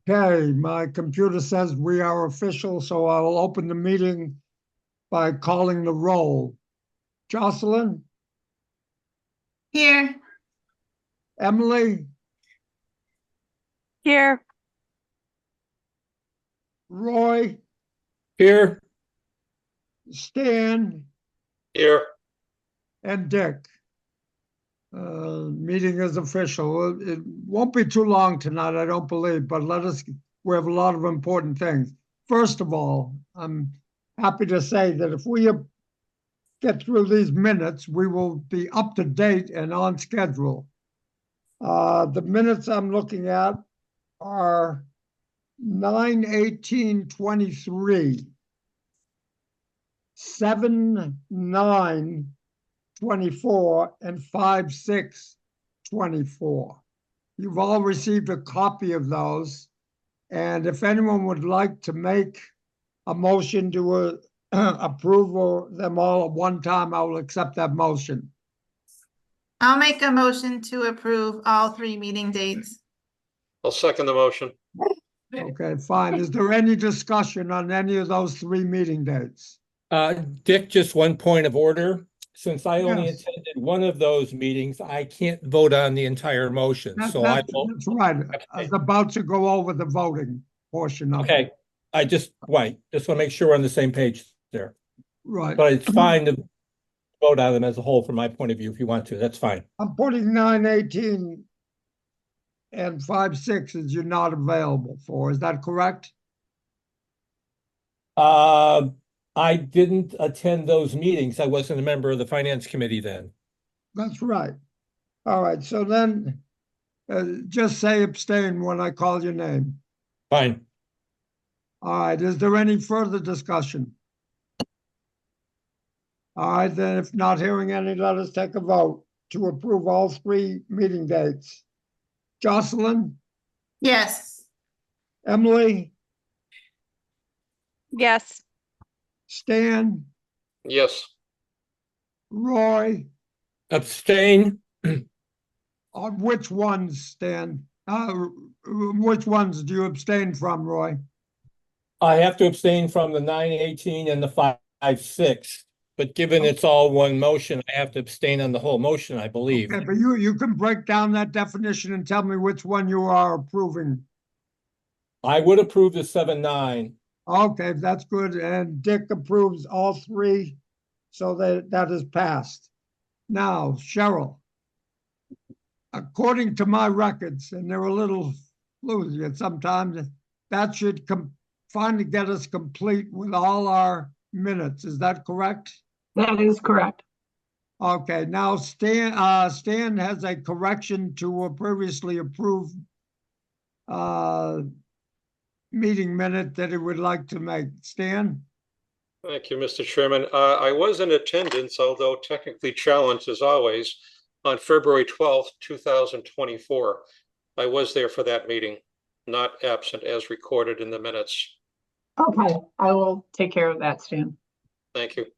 Okay, my computer says we are official, so I will open the meeting by calling the roll. Jocelyn, Here. Emily, Here. Roy, Here. Stan, Here. and Dick. Meeting is official. It won't be too long tonight, I don't believe, but we have a lot of important things. First of all, I'm happy to say that if we get through these minutes, we will be up to date and on schedule. The minutes I'm looking at are 9/18/23, 7/9/24, and 5/6/24. You've all received a copy of those. And if anyone would like to make a motion to approve them all at one time, I will accept that motion. I'll make a motion to approve all 3 meeting dates. I'll second the motion. Okay, fine. Is there any discussion on any of those 3 meeting dates? Dick, just one point of order. Since I only Yes. attended one of those meetings, I can't vote on the entire motion. So I will. That's right. I was about to go over the voting portion of it. Okay, I just want to make sure we're on the same page there. Right. But it's fine to vote on them as a whole from my point of view if you want to. That's fine. I'm putting 9/18 and 5/6 as you're not available for. Is that correct? I didn't attend those meetings. I wasn't a member of the finance committee then. That's right. All right. So then just say abstain when I call your name. Fine. All right. Is there any further discussion? All right. Then if not hearing any, let us take a vote to approve all 3 meeting dates. Jocelyn, Yes. Emily, Yes. Stan, Yes. Roy. Abstain. On which ones, Stan? Which ones do you abstain from, Roy? I have to abstain from the 9/18 and the 5/6. But given it's all one motion, I have to abstain on the whole motion, I believe. Okay, but you can break down that definition and tell me which one you are approving. I would approve the 7/9. Okay, that's good. And Dick approves all 3, so that is passed. Now, Cheryl, according to my records, and they're a little fluid sometimes, that should finally get us complete with all our minutes. Is that correct? That is correct. Okay, now Stan has a correction to a previously approved meeting minute that he would like to make. Stan? Thank you, Mr. Chairman. I was in attendance, although technically challenged as always, on February 12th, 2024. I was there for that meeting, not absent as recorded in the minutes. Okay, I will take care of that, Stan. Thank you.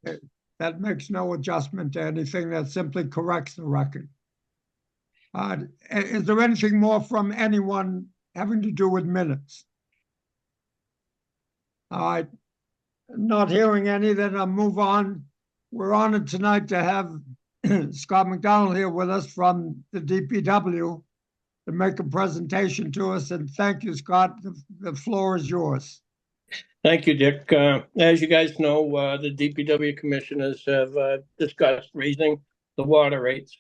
That makes no adjustment to anything. That simply corrects the record. Is there anything more from anyone having to do with minutes? All right. Not hearing any, then I'll move on. We're honored tonight to have Scott McDonald here with us from the DPW to make a presentation to us. And thank you, Scott. The floor is yours. Thank you, Dick. As you guys know, the DPW commissioners have discussed raising the water rates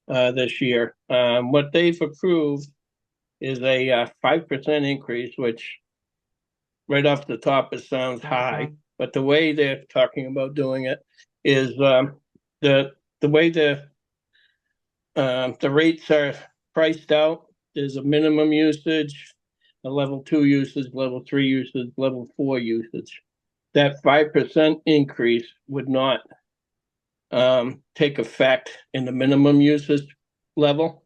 this year. What they've approved is a 5% increase, which right off the top, it sounds high. But the way they're talking about doing it is the way the rates are priced out. There's a minimum usage, a level 2 usage, level 3 usage, level 4 usage. That 5% increase would not take effect in the minimum usage level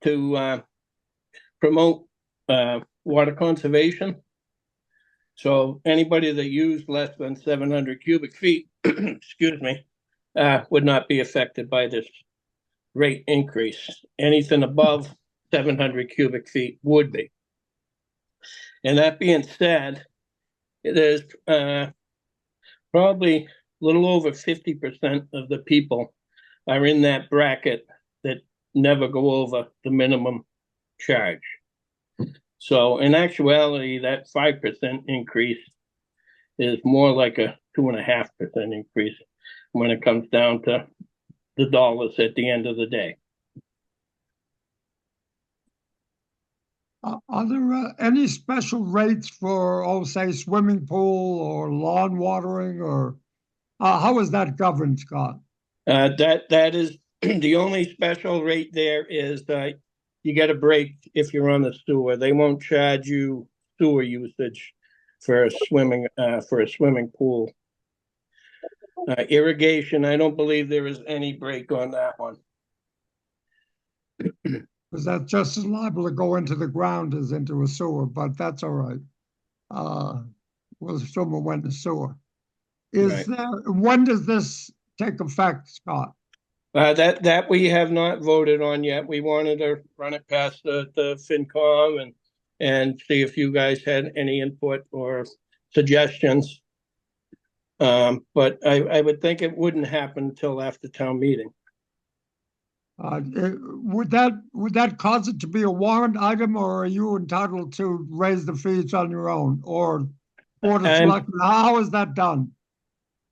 to promote water conservation. So anybody that used less than 700 cubic feet, excuse me, would not be affected by this rate increase. Anything above 700 cubic feet would be. And that being said, there's probably a little over 50% of the people are in that bracket that never go over the minimum charge. So in actuality, that 5% increase is more like a 2.5% increase when it comes down to the dollars at the end of the day. Are there any special rates for, oh, say, swimming pool or lawn watering, or how is that governed, Scott? That is the only special rate there is you get a break if you're on the sewer. They won't charge you sewer usage for a swimming pool. Irrigation, I don't believe there is any break on that one. Because that's just as liable to go into the ground as into a sewer, but that's all right. We'll assume it went in the sewer. Right. When does this take effect, Scott? That we have not voted on yet. We wanted to run it past the FinCom and see if you guys had any input or suggestions. But I would think it wouldn't happen until after town meeting. Would that cause it to be a warrant item, or are you entitled to raise the fees on your own, or Board of Selectmen? How is that done?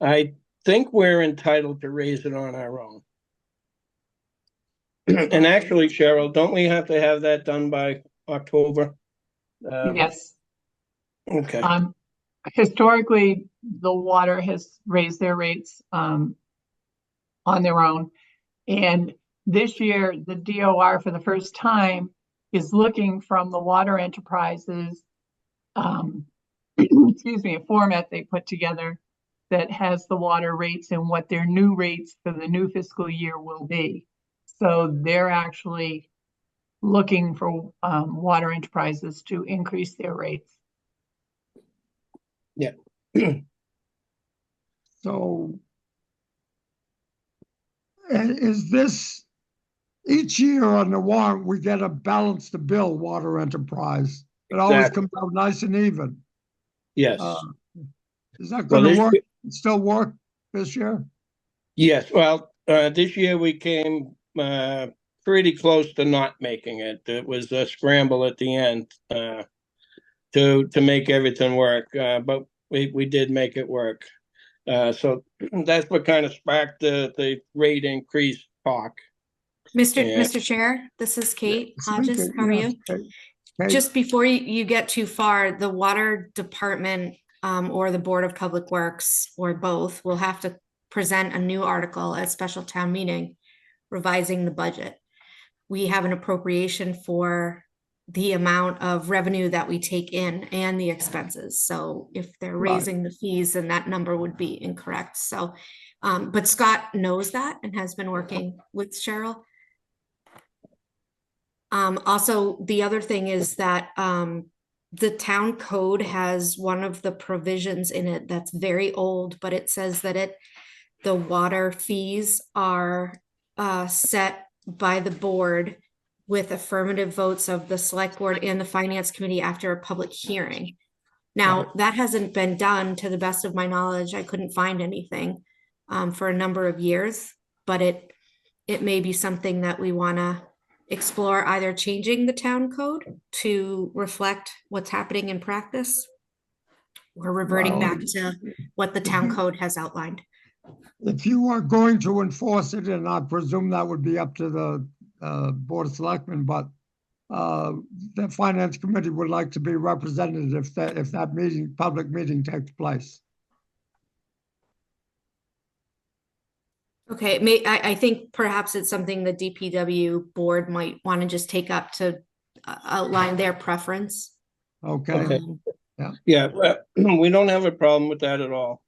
I think we're entitled to raise it on our own. And actually, Cheryl, don't we have to have that done by October? Yes. Okay. Historically, the water has raised their rates on their own. And this year, the DOR for the first time is looking from the water enterprises, excuse me, a format they put together that has the water rates and what their new rates for the new fiscal year will be. So they're actually looking for water enterprises to increase their rates. Yeah. So is this, each year on the warrant, we get a balance to bill water enterprise. It always Exactly. comes out nice and even. Yes. Is that going to this work? Still work this year? Yes. Well, this year we came pretty close to not making it. It was a scramble at the end to make everything work, but we did make it work. So that's what kind of sparked the rate increase talk. Mr. Chair, this is Kate Hodges. How are you? Kate. Just before you get too far, the water department or the Board of Public Works or both will have to present a new article at special town meeting revising the budget. We have an appropriation for the amount of revenue that we take in and the expenses. So if they're raising the fees, then that number would be incorrect. So, but Scott knows that and has been working with Cheryl. Also, the other thing is that the town code has one of the provisions in it that's very old, but it says that the water fees are set by the board with affirmative votes of the select board and the finance committee after a public hearing. Now, that hasn't been done to the best of my knowledge. I couldn't find anything for a number of years, but it may be something that we want to explore, either changing the town code to reflect what's happening in practice or reverting back to what the town code has outlined. If you are going to enforce it, and I presume that would be up to the Board of Selectmen, but the Finance Committee would like to be represented if that public meeting takes place. Okay, I think perhaps it's something the DPW board might want to just take up to outline their preference. Okay. Yeah, well, we don't have a problem with that at all.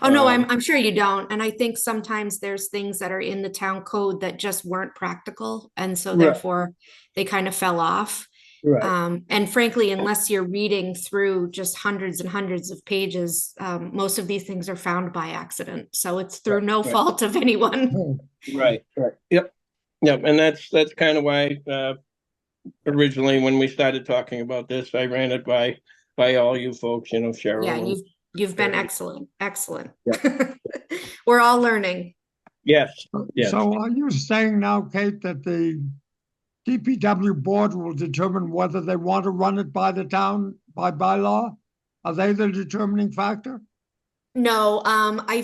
Oh, no, I'm sure you don't. And I think sometimes there's things that are in the town code that just weren't practical. And so therefore they kind of fell off. Right. And frankly, unless you're reading through just hundreds and hundreds of pages, most of these things are found by accident. So it's through no fault of anyone. Right. Yep. And that's kind of why originally, when we started talking about this, I ran it by all you folks, Cheryl. Yeah, and- you've been excellent, excellent. Yeah. We're all learning. Yes, yes. So are you saying now, Kate, that the DPW board will determine whether they want to run it by the town by bylaw? Are they the determining factor? No, I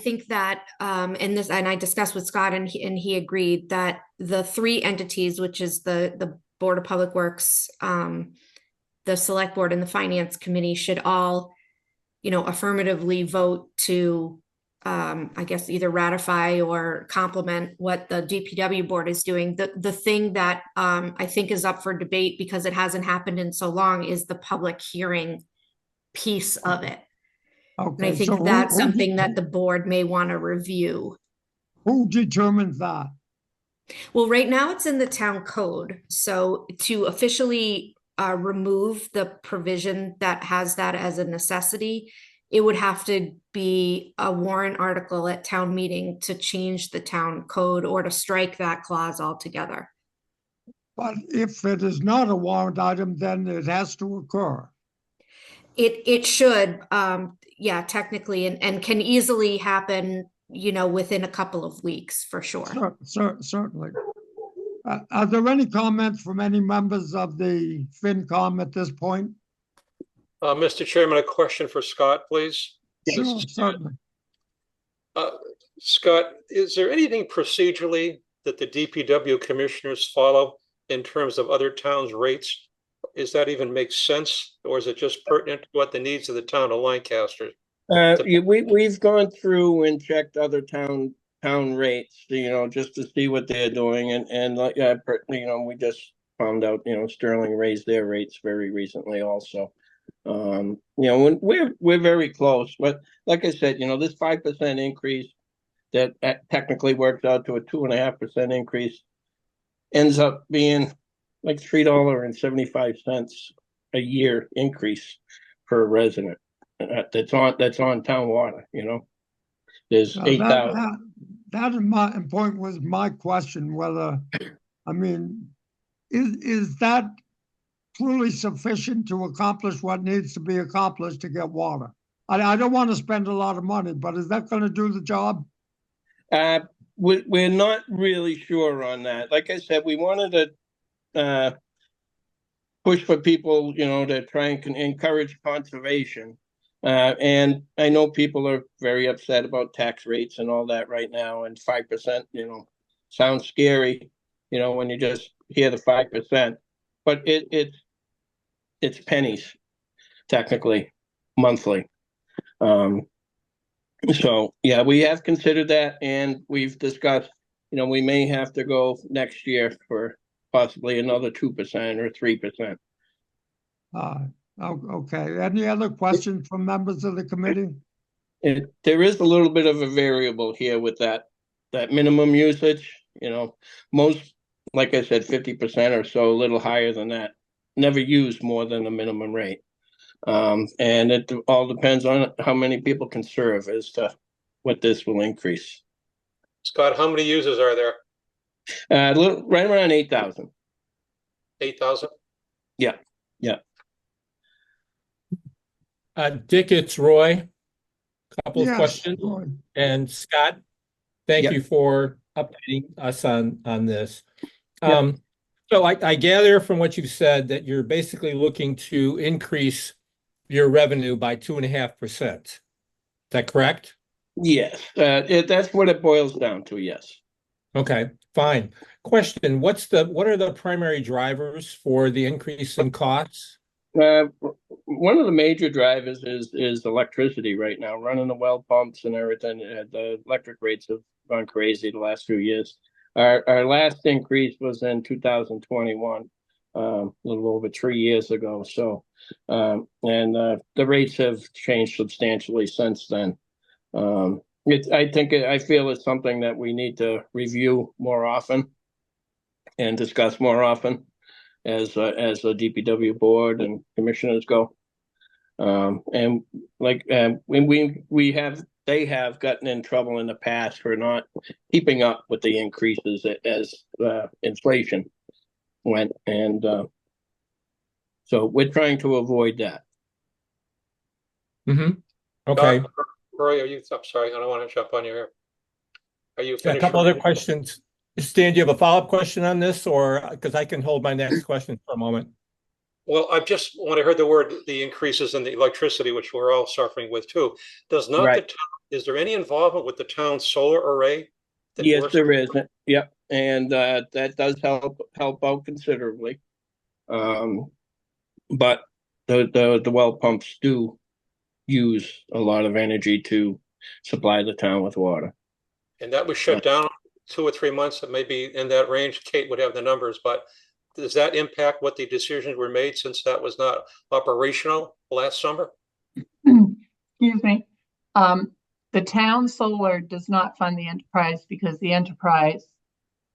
think that, and I discussed with Scott and he agreed that the three entities, which is the Board of Public Works, the Select Board and the Finance Committee should all, affirmatively vote to, I guess either ratify or compliment what the DPW board is doing. The thing that, I think is up for debate because it hasn't happened in so long is the public hearing piece of it. And I Okay, so think that's something that the board may want to review. who determines that? Well, right now it's in the town code. So to officially remove the provision that has that as a necessity, it would have to be a warrant article at town meeting to change the town code or to strike that clause altogether. But if it is not a warrant item, then it has to occur. It should, yeah, technically, and can easily happen, within a couple of weeks for sure. Certainly. Are there any comments from any members of the FinCom at this point? Mr. Chairman, a question for Scott, please. Sure, certainly. Scott, is there anything procedurally that the DPW commissioners follow in terms of other towns' rates? Is that even make sense, or is it just pertinent to what the needs of the town of Lancaster? We've gone through and checked other town rates, just to see what they're doing, and like, we just found out, Sterling raised their rates very recently also. When we're very close, but like I said, this 5% increase that technically works out to a 2.5% increase ends up being like $3.75 a year increase per resident. That's on town water. There's Now, 8,000. that in my point was my question, whether, I mean, is that truly sufficient to accomplish what needs to be accomplished to get water? I don't want to spend a lot of money, but is that going to do the job? We're not really sure on that. Like I said, we wanted to push for people, to try and encourage conservation. And I know people are very upset about tax rates and all that right now, and 5%, sounds scary, when you just hear the 5%, but it's pennies, technically, monthly. So yeah, we have considered that, and we've discussed, we may have to go next year for possibly another 2% or 3%. Okay. Any other questions from members of the committee? There is a little bit of a variable here with that minimum usage. Most, like I said, 50% or so, a little higher than that, never use more than the minimum rate. And it all depends on how many people can serve as to what this will increase. Scott, how many users are there? Right around 8,000. 8,000? Yeah. Dick, it's Roy. Couple of Yes, questions. Roy. And Scott, thank Yep. you for updating us on this. Yep. So I gather from what you've said that you're basically looking to increase your revenue by 2.5%. Is that correct? Yes, that's what it boils down to. Yes. Okay, fine. Question, what are the primary drivers for the increase in costs? One of the major drivers is electricity right now, running the well pumps and everything. The electric rates have gone crazy the last few years. Our last increase was in 2021, a little over 3 years ago. So, the rates have changed substantially since then. I feel it's something that we need to review more often and discuss more often as the DPW board and commissioners go. And like when they have gotten in trouble in the past for not keeping up with the increases as inflation. went, and so we're trying to avoid that. Okay, Roy, I'm sorry, I don't want to jump on you here. Are you a finished? couple other questions. Stan, do you have a follow-up question on this, or, because I can hold my next question for a moment? Well, I just, when I heard the increases in the electricity, which we're all suffering with too, does not the Right. town, is there any involvement with the town's solar array? that Yes, works? there is. Yep, and that does help out considerably. But the well pumps do use a lot of energy to supply the town with water. And that was shut down 2 or 3 months, that may be in that range. Kate would have the numbers, but does that impact what the decisions were made since that was not operational last summer? Excuse me. The town solar does not fund the enterprise because the enterprise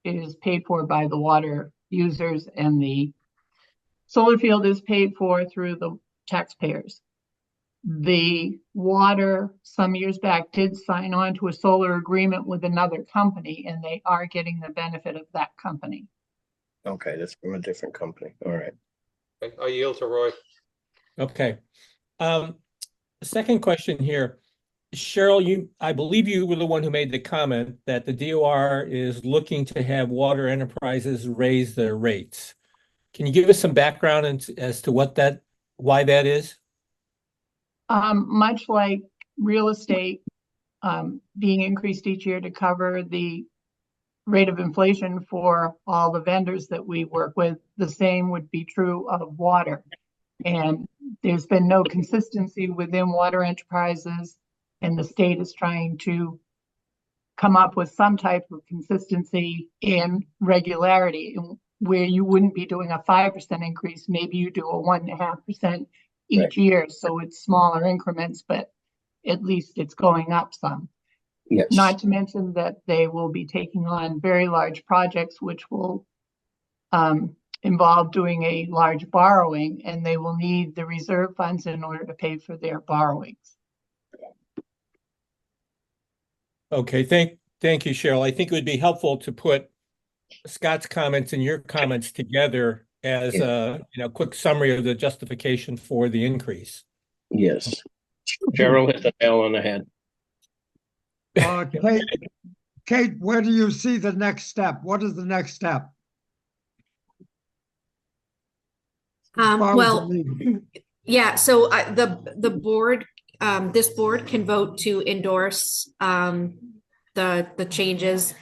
is paid for by the water users, and the solar field is paid for through the taxpayers. The water, some years back, did sign on to a solar agreement with another company, and they are getting the benefit of that company. Okay, that's from a different company. All right. I yield to Roy. Okay. Second question here. Cheryl, I believe you were the one who made the comment that the DOR is looking to have water enterprises raise their rates. Can you give us some background as to why that is? Much like real estate being increased each year to cover the rate of inflation for all the vendors that we work with, the same would be true of water. And there's been no consistency within water enterprises, and the state is trying to come up with some type of consistency and regularity where you wouldn't be doing a 5% increase. Maybe you do a 1.5% each Right. year. So it's smaller increments, but at least it's going up some. Yes. Not to mention that they will be taking on very large projects, which will involve doing a large borrowing, and they will need the reserve funds in order to pay for their borrowings. Okay, thank you, Cheryl. I think it would be helpful to put Scott's comments and your comments together as a quick summary of the justification for the increase. Yes. Cheryl hit the nail on the head. Kate, where do you see the next step? What is the next step? As far as the Well, meeting? yeah, so the board, this board can vote to endorse the changes.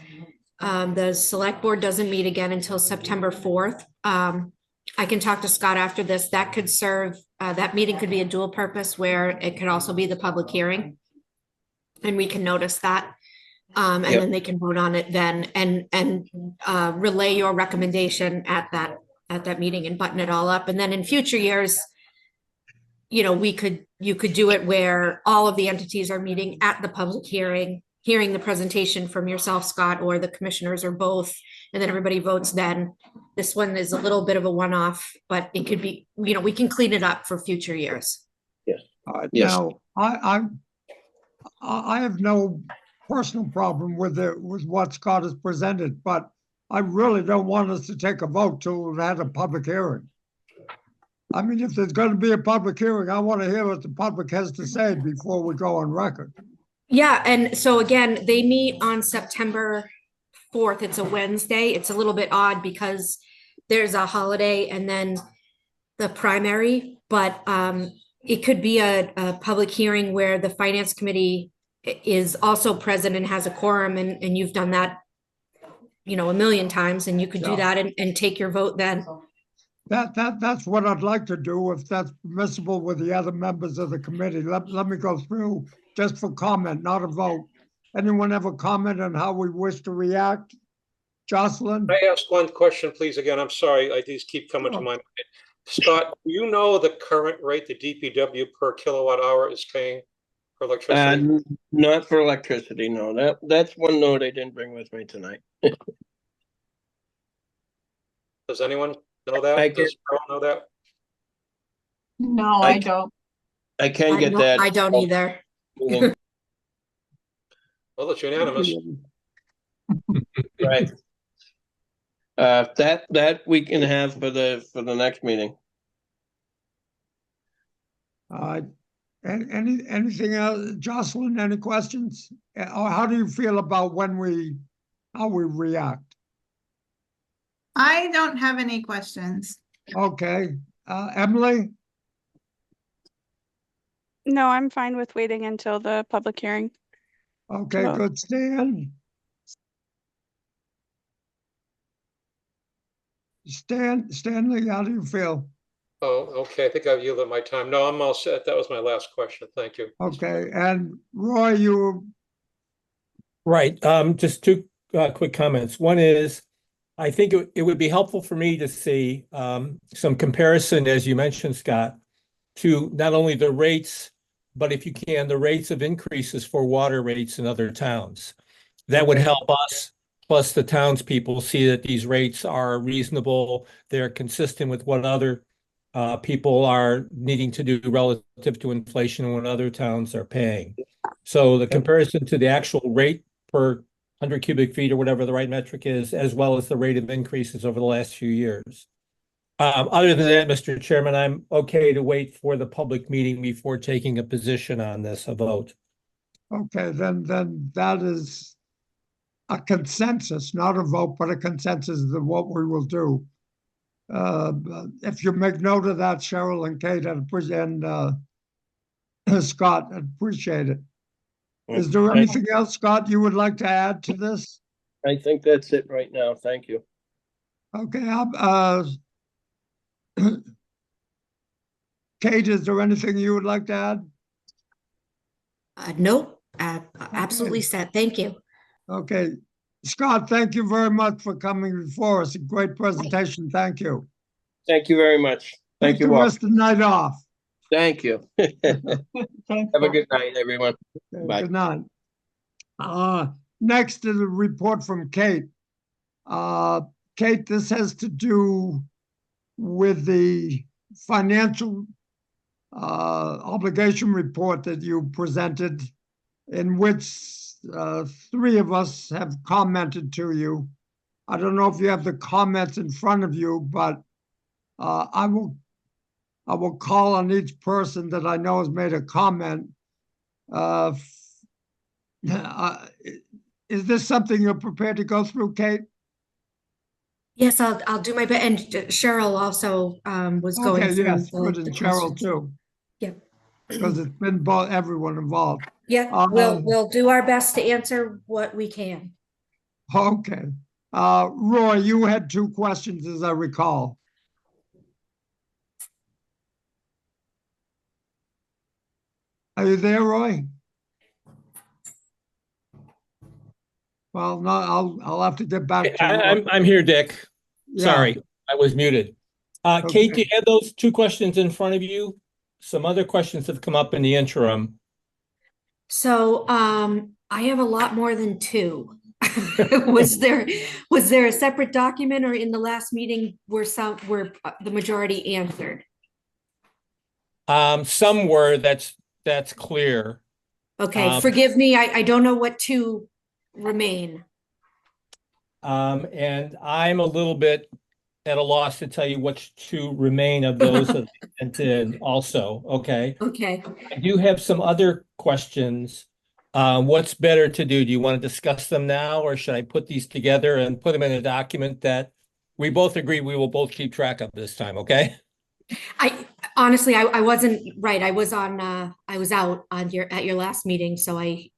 The select board doesn't meet again until September 4th. I can talk to Scott after this. That could serve, that meeting could be a dual purpose where it could also be the public hearing. And we can notice that. And Yep. then they can vote on it then and relay your recommendation at that meeting and button it all up. And then in future years, you could do it where all of the entities are meeting at the public hearing, hearing the presentation from yourself, Scott, or the commissioners, or both, and then everybody votes then. This one is a little bit of a one-off, but it could be, we can clean it up for future years. Yes. Now, I have no personal problem with what Scott has presented, but I really don't want us to take a vote till we've had a public hearing. I mean, if there's going to be a public hearing, I want to hear what the public has to say before we go on record. Yeah, and so again, they meet on September 4th. It's a Wednesday. It's a little bit odd because there's a holiday and then the primary, but it could be a public hearing where the finance committee is also present and has a quorum, and you've done that, a million times, and you could do that and take your vote then. That's what I'd like to do, if that's permissible with the other members of the committee. Let me go through just for comment, not a vote. Anyone have a comment on how we wish to react? Jocelyn? Can I ask one question, please? Again, I'm sorry, these keep coming to my mind. Scott, do you know the current rate the DPW per kilowatt hour is paying for electricity? Not for electricity, no. That's one note I didn't bring with me tonight. Does anyone know that? Does Carl know that? No, I don't. I can get that. I don't either. Well, it's unanimous. Right. That we can have for the next meeting. Anything else, Jocelyn, any questions? Or how do you feel about how we react? I don't have any questions. Okay, Emily? No, I'm fine with waiting until the public hearing. Okay, Well- good, Stan? Stanley, how do you feel? Oh, okay, I think I've yielded my time. No, I'm all set. That was my last question. Thank you. Okay, and Roy, you, Right, just two quick comments. One is, I think it would be helpful for me to see some comparison, as you mentioned, Scott, to not only the rates, but if you can, the rates of increases for water rates in other towns. That would help us, plus the townspeople, see that these rates are reasonable, they're consistent with what other people are needing to do relative to inflation and what other towns are paying. So the comparison to the actual rate per 100 cubic feet or whatever the right metric is, as well as the rate of increases over the last few years. Other than that, Mr. Chairman, I'm okay to wait for the public meeting before taking a position on this, a vote. okay, then that is a consensus, not a vote, but a consensus of what we will do. If you make note of that, Cheryl and Kate, and Scott, I'd appreciate it. Is there anything else, Scott, you would like to add to this? I think that's it right now. Thank you. Okay, Kate, is there anything you would like to add? No, absolutely set. Thank you. Okay, Scott, thank you very much for coming before us. A great presentation. Thank you. Thank you very much. Thank Take you the all. rest of the night off. Thank you. Have Thanks, a Bob. good night, everyone. Okay, Bye. good night. Next is a report from Kate. Kate, this has to do with the financial obligation report that you presented, in which three of us have commented to you. I don't know if you have the comments in front of you, but I will call on each person that I know has made a comment. Is this something you're prepared to go through, Kate? Yes, I'll do my best. And Cheryl also was going Okay, through yes, the good, and Cheryl questions. too, Yep. because it's been everyone involved. Yeah, we'll do our best to answer what we can. Okay. Roy, you had two questions, as I recall. Are you there, Roy? Well, no, I'll have to get back to Roy. I'm here, Dick. Yeah, Sorry, I was muted. Kate, do Okay. you have those two questions in front of you? Some other questions have come up in the interim. So I have a lot more than two. Was there a separate document, or in the last meeting were the majority answered? Some were, that's clear. Okay, forgive me, I don't know what two remain. And I'm a little bit at a loss to tell you which two remain of those that I sent in also, okay? Okay. I do have some other questions. What's better to do? Do you want to discuss them now, or should I put these together and put them in a document that we both agree we will both keep track of this time, okay? I honestly, I wasn't right. I was out at your last meeting, so I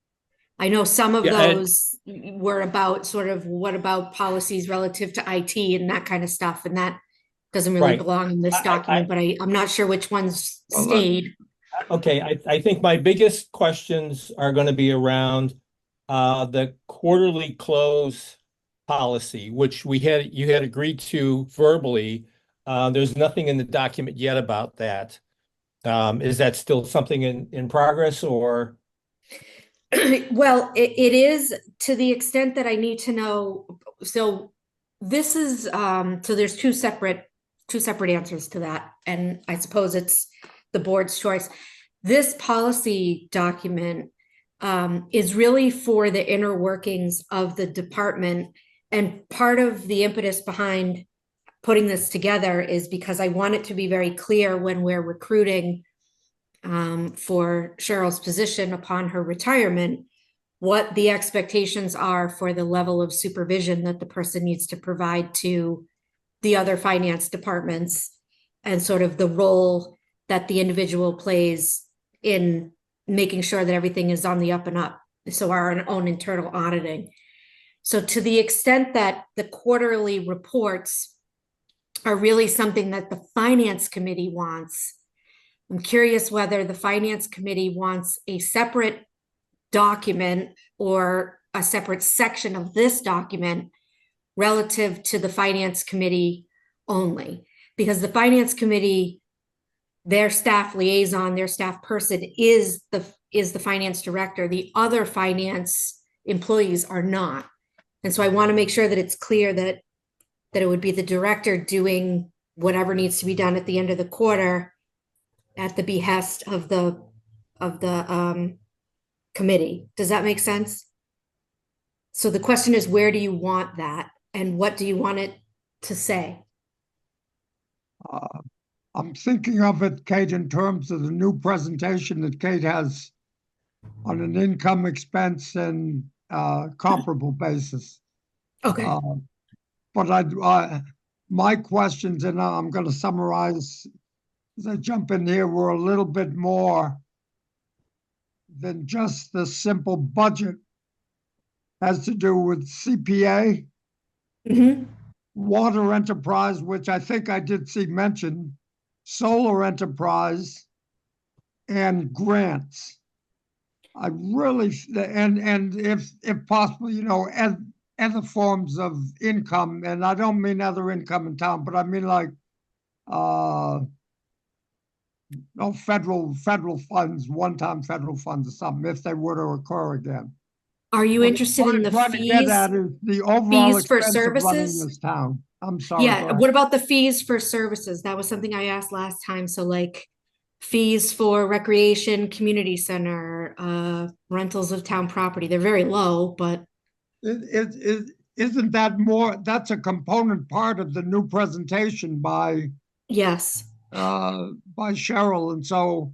know some of Yeah, and- those were about sort of what about policies relative to IT and that kind of stuff, and that doesn't really Right. belong in this document, but I'm not sure which ones Well, stayed. Okay, I think my biggest questions are going to be around the quarterly close policy, which you had agreed to verbally. There's nothing in the document yet about that. Is that still something in progress, or? Well, it is to the extent that I need to know. So this is so there's two separate answers to that, and I suppose it's the board's choice. This policy document is really for the inner workings of the department And part of the impetus behind putting this together is because I want it to be very clear when we're recruiting for Cheryl's position upon her retirement, what the expectations are for the level of supervision that the person needs to provide to the other finance departments, and sort of the role that the individual plays in making sure that everything is on the up and up. So our own internal auditing. So to the extent that the quarterly reports are really something that the finance committee wants, I'm curious whether the finance committee wants a separate document or a separate section of this document relative to the finance committee only, because the finance committee, their staff liaison, their staff person is the finance director. The other finance employees are not. And so I want to make sure that it's clear that it would be the director doing whatever needs to be done at the end of the quarter at the behest of the committee. Does that make sense? So the question is, where do you want that, and what do you want it to say? I'm thinking of it, Kate, in terms of the new presentation that Kate has on an income, expense, and comparable basis. Okay. But my questions, and I'm going to summarize as I jump in here, were a little bit more than just the simple budget. Has to do with CPA, water enterprise, which I think I did see mentioned, solar enterprise, and grants. I really, and if possible, you know, other forms of income, and I don't mean other income in town, but I mean like no federal funds, one-time federal funds or something, if they were to occur again. Are you What interested in the I'm trying to get fees? at is the overall Fees for expense of running services? this town. I'm sorry. Yeah. go ahead. What about the fees for services? That was something I asked last time. So like fees for recreation, community center, rentals of town property. They're very low, but Isn't that more? That's a component part of the new presentation by yes. Cheryl, and so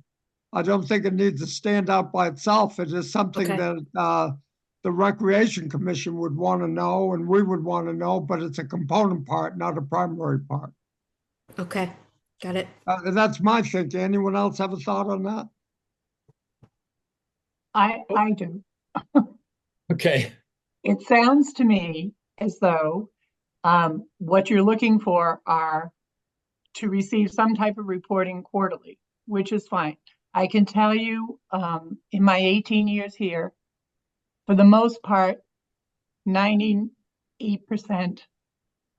I don't think it needs to stand out by itself. It is something Okay. that the Recreation Commission would want to know, and we would want to know, but it's a component part, not a primary part. Okay. Got it. That's my thinking. Anyone else have a thought on that? I do. Okay. It sounds to me as though what you're looking for are to receive some type of reporting quarterly, which is fine. I can tell you in my 18 years here, for the most part, 98%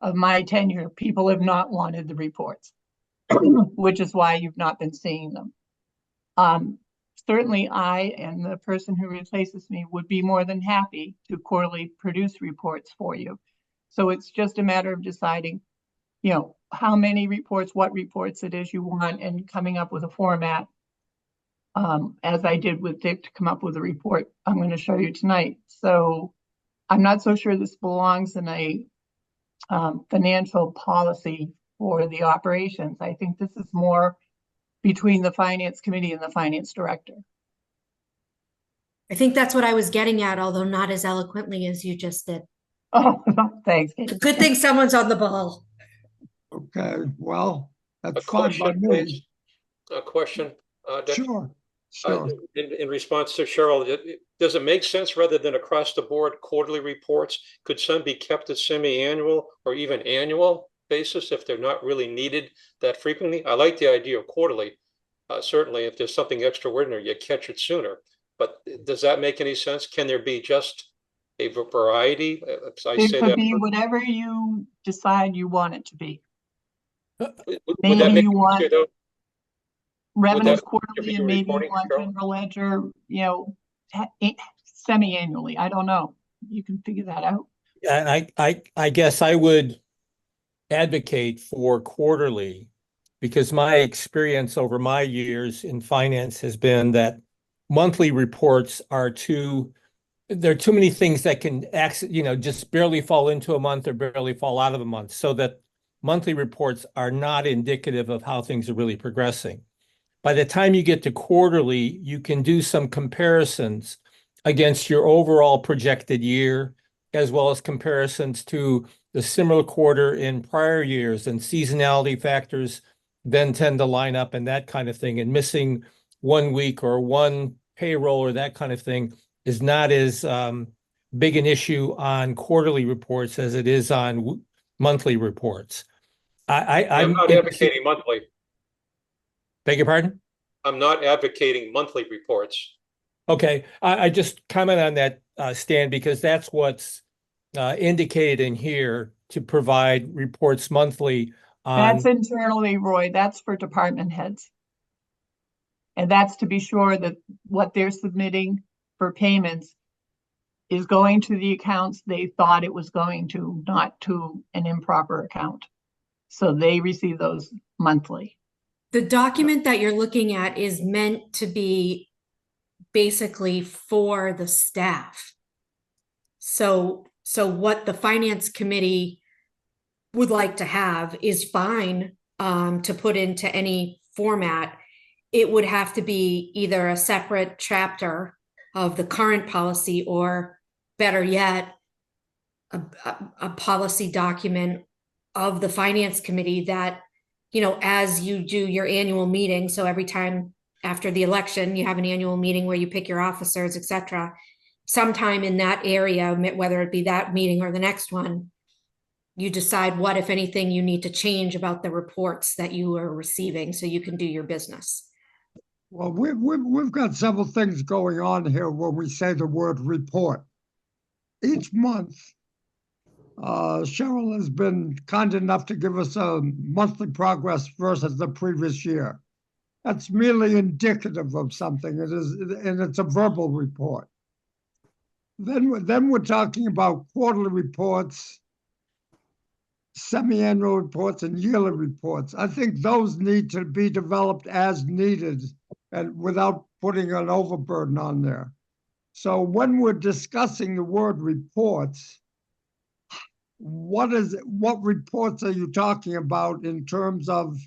of my tenure, people have not wanted the reports, which is why you've not been seeing them. Certainly I and the person who replaces me would be more than happy to quarterly produce reports for you. So it's just a matter of deciding, you know, how many reports, what reports it is you want, and coming up with a format, as I did with Dick to come up with a report I'm going to show you tonight. So I'm not so sure this belongs in a financial policy for the operations. I think this is more between the finance committee and the finance director. I think that's what I was getting at, although not as eloquently as you just did. Oh, thanks. Good thing someone's on the ball. Okay, well, A that's fine by question, me. please. A question. Dick? Sure, sure. In response to Cheryl, does it make sense rather than across the board quarterly reports? Could some be kept at semi-annual or even annual basis if they're not really needed that frequently? I like the idea of quarterly. Certainly, if there's something extraordinary, you catch it sooner. But does that make any sense? Can there be just a variety? It could be whatever you decide you want it to be. Would that Maybe make you want it, revenues be quarterly, a and maybe you reporting, want Cheryl? general ledger, you know, semi-annually. I don't know. You can figure that out. And I guess I would advocate for quarterly, because my experience over my years in finance has been that monthly reports are too there are too many things that can just barely fall into a month or barely fall out of a month, so that monthly reports are not indicative of how things are really progressing. By the time you get to quarterly, you can do some comparisons against your overall projected year, as well as comparisons to the similar quarter in prior years, and seasonality factors then tend to line up and that kind of thing. And missing 1 week or one payroll or that kind of thing is not as big an issue on quarterly reports as it is on monthly reports. I'm not advocating monthly. Beg your pardon? I'm not advocating monthly reports. Okay, I just comment on that, Stan, because that's what's indicated in here, to provide reports monthly That's on. internally, Roy. That's for department heads. And that's to be sure that what they're submitting for payments is going to the accounts they thought it was going to, not to an improper account. So they receive those monthly. The document that you're looking at is meant to be basically for the staff. So what the finance committee would like to have is fine to put into any format. It would have to be either a separate chapter of the current policy, or better yet, a policy document of the finance committee that, as you do your annual meeting, so every time after the election, you have an annual meeting where you pick your officers, etc. Sometime in that area, whether it be that meeting or the next one, you decide what, if anything, you need to change about the reports that you are receiving so you can do your business. Well, we've got several things going on here when we say the word report. Each month, Cheryl has been kind enough to give us a monthly progress versus the previous year. That's merely indicative of something. It is, and it's a verbal report. Then we're talking about quarterly reports, semi-annual reports, and yearly reports. I think those need to be developed as needed and without putting an overburden on there. So when we're discussing the word reports, what reports are you talking about in terms of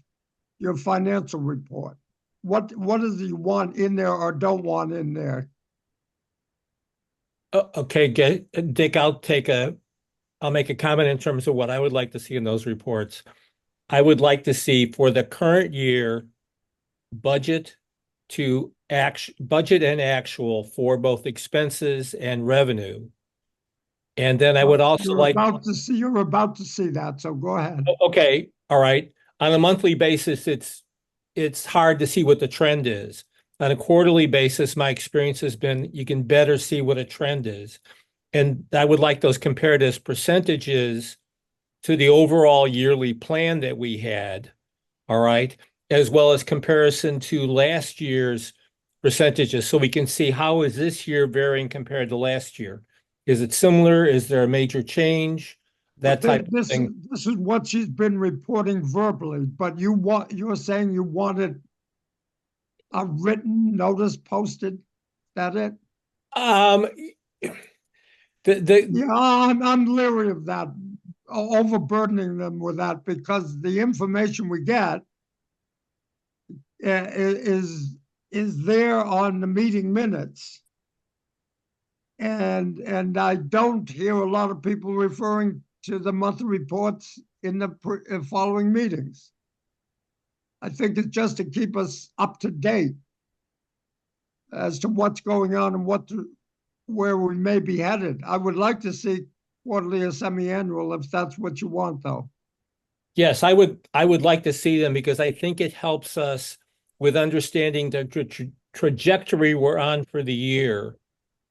your financial report? What is it you want in there or don't want in there? Okay, Dick, I'll make a comment in terms of what I would like to see in those reports. I would like to see, for the current year, budget and actual for both expenses and revenue. And then I would also You're about to see that, so go ahead. Okay, all right. On a monthly basis, it's hard to see what the trend is. On a quarterly basis, my experience has been you can better see what a trend is. And I would like those compared as percentages to the overall yearly plan that we had, all right, as well as comparison to last year's percentages, so we can see how is this year varying compared to last year. Is it similar? Is there a major change? That type of thing. This is what she's been reporting verbally, but you're saying you wanted a written notice posted. Is that it? Yeah, I'm leery of that, overburdening them with that, because the information we get is there on the meeting minutes. And I don't hear a lot of people referring to the monthly reports in the following meetings. I think it's just to keep us up to date as to what's going on and where we may be headed. I would like to see quarterly or semi-annual if that's what you want, though. Yes, I would like to see them, because I think it helps us with understanding the trajectory we're on for the year,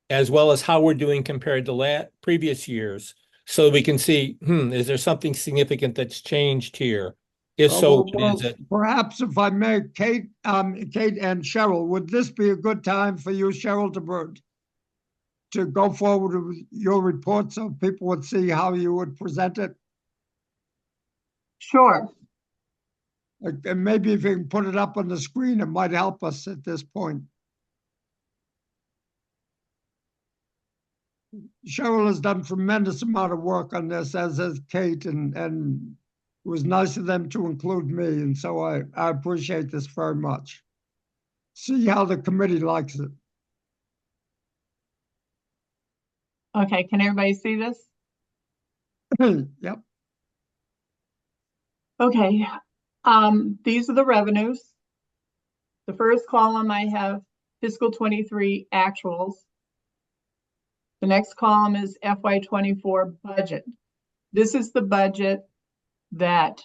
as well as how we're doing compared to previous years, so we can see, is there something significant that's changed here? If so, what is it? Perhaps, if I may, Kate and Cheryl, would this be a good time for you, Cheryl, to go forward with your report so people would see how you would present it? Sure. And maybe if you can put it up on the screen, it might help us at this point. Cheryl has done tremendous amount of work on this, as has Kate, and it was nice of them to include me, and so I appreciate this very much. See how the committee likes it. Okay, can everybody see this? Yep. Okay, these are the revenues. The first column I have fiscal 23 actuals. The next column is FY 24 budget. This is the budget that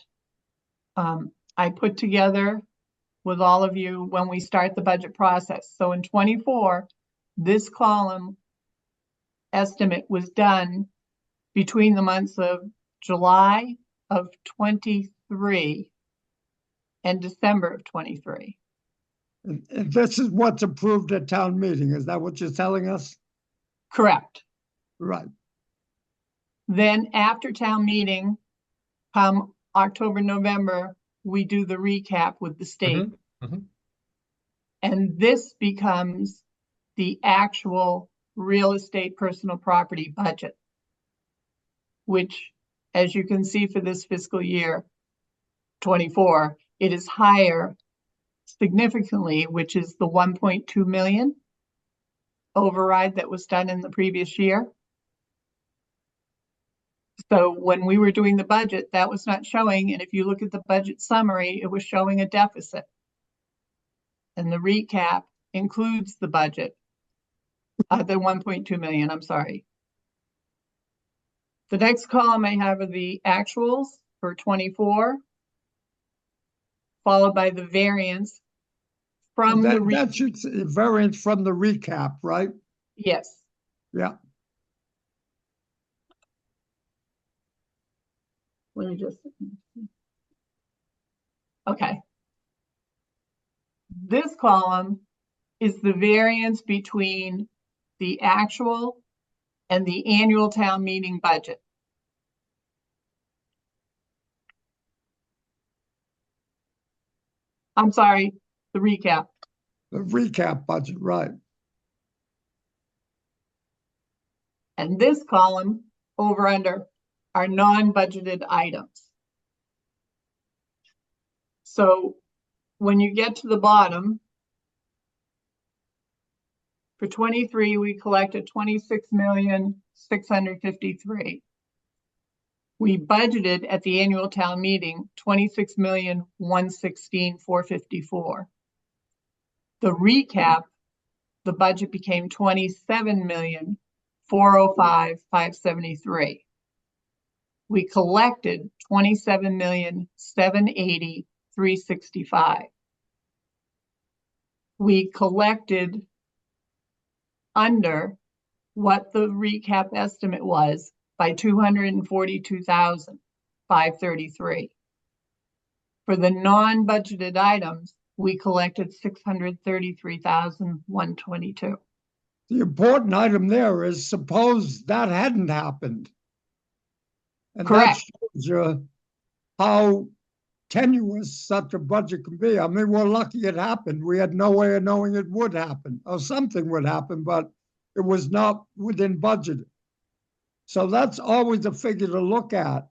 I put together with all of you when we start the budget process. So in 24, this column estimate was done between the months of July of 23 and December of 23. And this is what's approved at town meeting. Is that what you're telling us? Correct. Right. Then after town meeting, come October, November, we do the recap with the state. And this becomes the actual real estate personal property budget, which, as you can see for this fiscal year 24, it is higher significantly, which is the 1.2 million override that was done in the previous year. So when we were doing the budget, that was not showing. And if you look at the budget summary, it was showing a deficit. And the recap includes the budget, the 1.2 million, I'm sorry. The next column I have are the actuals for 24, followed by the variance from the that should say variance from the recap, right? yes. Yeah. Let me just, okay. This column is the variance between the actual and the annual town meeting budget. I'm sorry, the recap. The recap budget, right. And this column over under are non-budgeted items. So when you get to the bottom, for 23, we collected 26,653,000. We budgeted at the annual town meeting 26,116,454. The recap, the budget became 27,405,573. We collected 27,780,365. We collected under what the recap estimate was by 242,533. For the non-budgeted items, we collected 633,122. The important item there is suppose that hadn't happened. And Correct. that shows you how tenuous such a budget can be. I mean, we're lucky it happened. We had no way of knowing it would happen or something would happen, but it was not within budget. So that's always a figure to look at.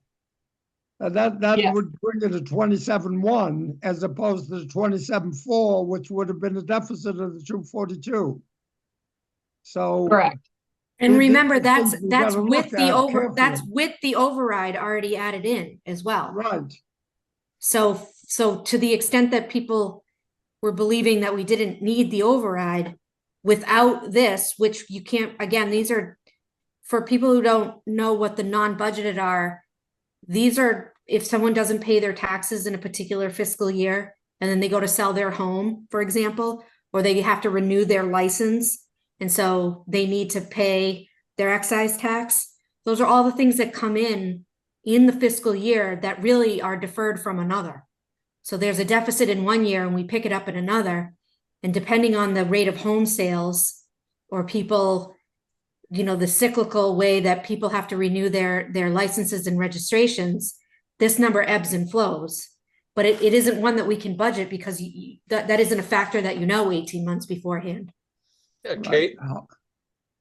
And that Yes. would bring it to 27.1 as opposed to the 27.4, which would have been a deficit of the 242. So Correct. And remember, that's things we gotta with look the at that's carefully. with the override already added in as well. Right. So to the extent that people were believing that we didn't need the override, without this, which you can't, again, these are for people who don't know what the non-budgeted are. These are if someone doesn't pay their taxes in a particular fiscal year, and then they go to sell their home, for example, or they have to renew their license, and so they need to pay their excise tax. Those are all the things that come in the fiscal year that really are deferred from another. So there's a deficit in one year and we pick it up in another. And depending on the rate of home sales or people, the cyclical way that people have to renew their licenses and registrations, this number ebbs and flows. But it isn't one that we can budget because that isn't a factor that 18 months beforehand. Yeah, Kate,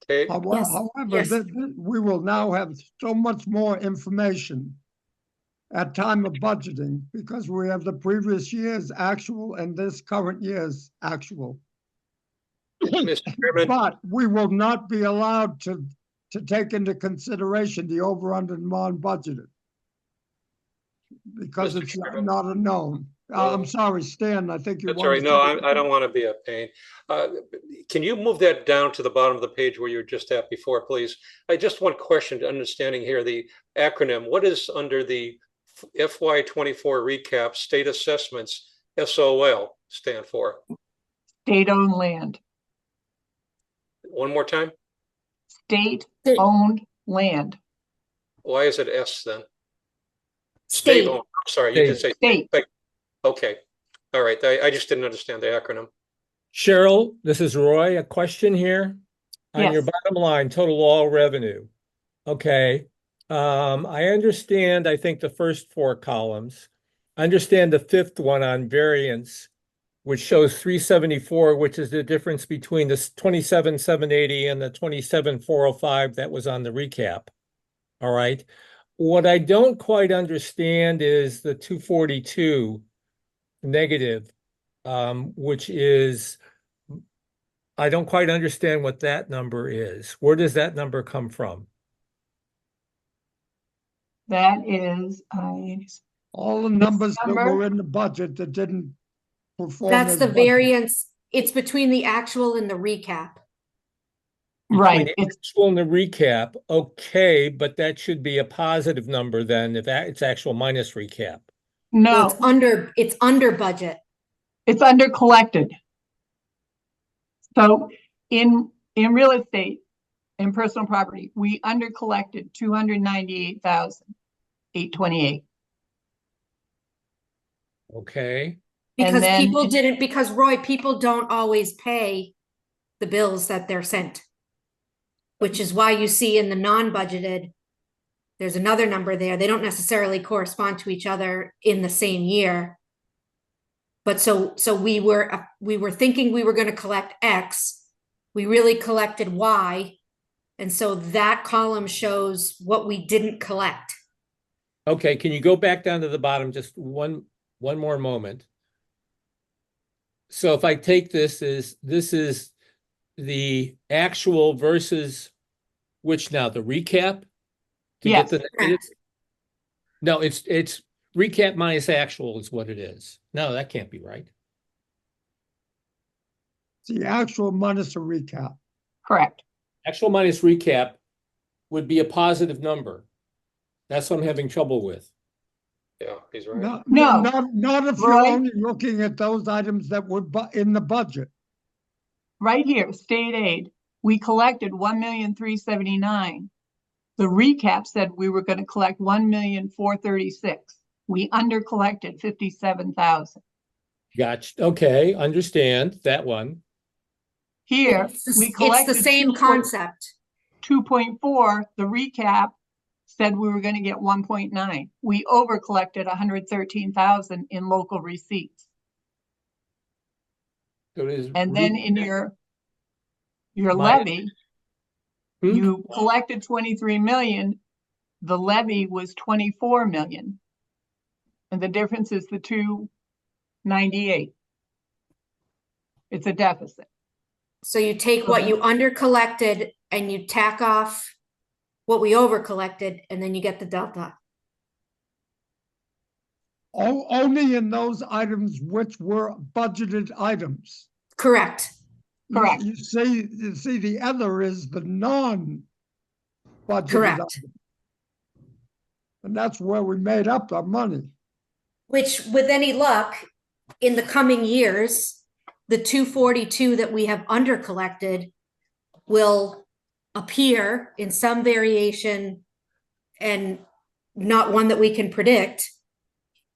Okay, Yes, However, yes. we will now have so much more information at time of budgeting because we have the previous year's actual and this current year's actual. Mr. Chairman, But we will not be allowed to take into consideration the over-under non-budgeted. Because Mr. it's Chairman. not a known. I'm sorry, Stan, I think you that's want all right. to No, say- I don't want to be a pain. Can you move that down to the bottom of the page where you were just at before, please? I just want question to understanding here, the acronym. What is under the FY24 recap state assessments SOL stand for? State-owned land, One more time? state-owned land, Why is it S then? State. State-owned. I'm sorry, you did say state. okay. All right. I just didn't understand the acronym. Cheryl, this is Roy. A question here. On your Yes. bottom line, total all revenue. Okay. I understand, I think the first four columns. I understand the fifth one on variance, which shows 374, which is the difference between the 27,780 and the 27,405 that was on the recap. All right. What I don't quite understand is the 242 negative, which is, I don't quite understand what that number is. Where does that number come from? That is, all the numbers that number? were in the budget that didn't perform. That's as the budgeted. variance. It's between the actual and the recap. right, Between the it's, actual and the recap, okay, but that should be a positive number then if it's actual minus recap. Well, no, it's under budget. it's under collected. So in real estate, in personal property, we under collected 298,828. Okay, Because then people in- didn't, because Roy, people don't always pay the bills that they're sent. Which is why you see in the non-budgeted, there's another number there. They don't necessarily correspond to each other in the same year. But so we were thinking we were going to collect X. We really collected Y. And so that column shows what we didn't collect. okay, can you go back down to the bottom just one more moment? So if I take this is the actual versus which now, the recap? To Yes. get the negatives? No, it's recap minus actual is what it is. No, that can't be right. It's the actual minus a recap. correct. Actual minus recap would be a positive number. That's what I'm having trouble with. Yeah, he's right. No. Not if you're Roy? only looking at those items that were in the budget. Right here, state aid, we collected 1,379,000. The recap said we were going to collect 1,436,000. We under collected 57,000. Gotcha. Okay, understand that one. Here, we It's collected the same concept. 2.4, the recap said we were going to get 1.9. We over collected 113,000 in local receipts. So it is And then in your Minus- levy, Hmm? you collected 23 million. The levy was 24 million. And the difference is the 298. It's a deficit. So you take what you under collected and you tack off what we over collected, and then you get the delta. Only in those items which were budgeted items. Correct. Correct. You see the other is the non-budgeted Correct. item. And that's where we made up our money. Which, with any luck, in the coming years, the 242 that we have under collected will appear in some variation and not one that we can predict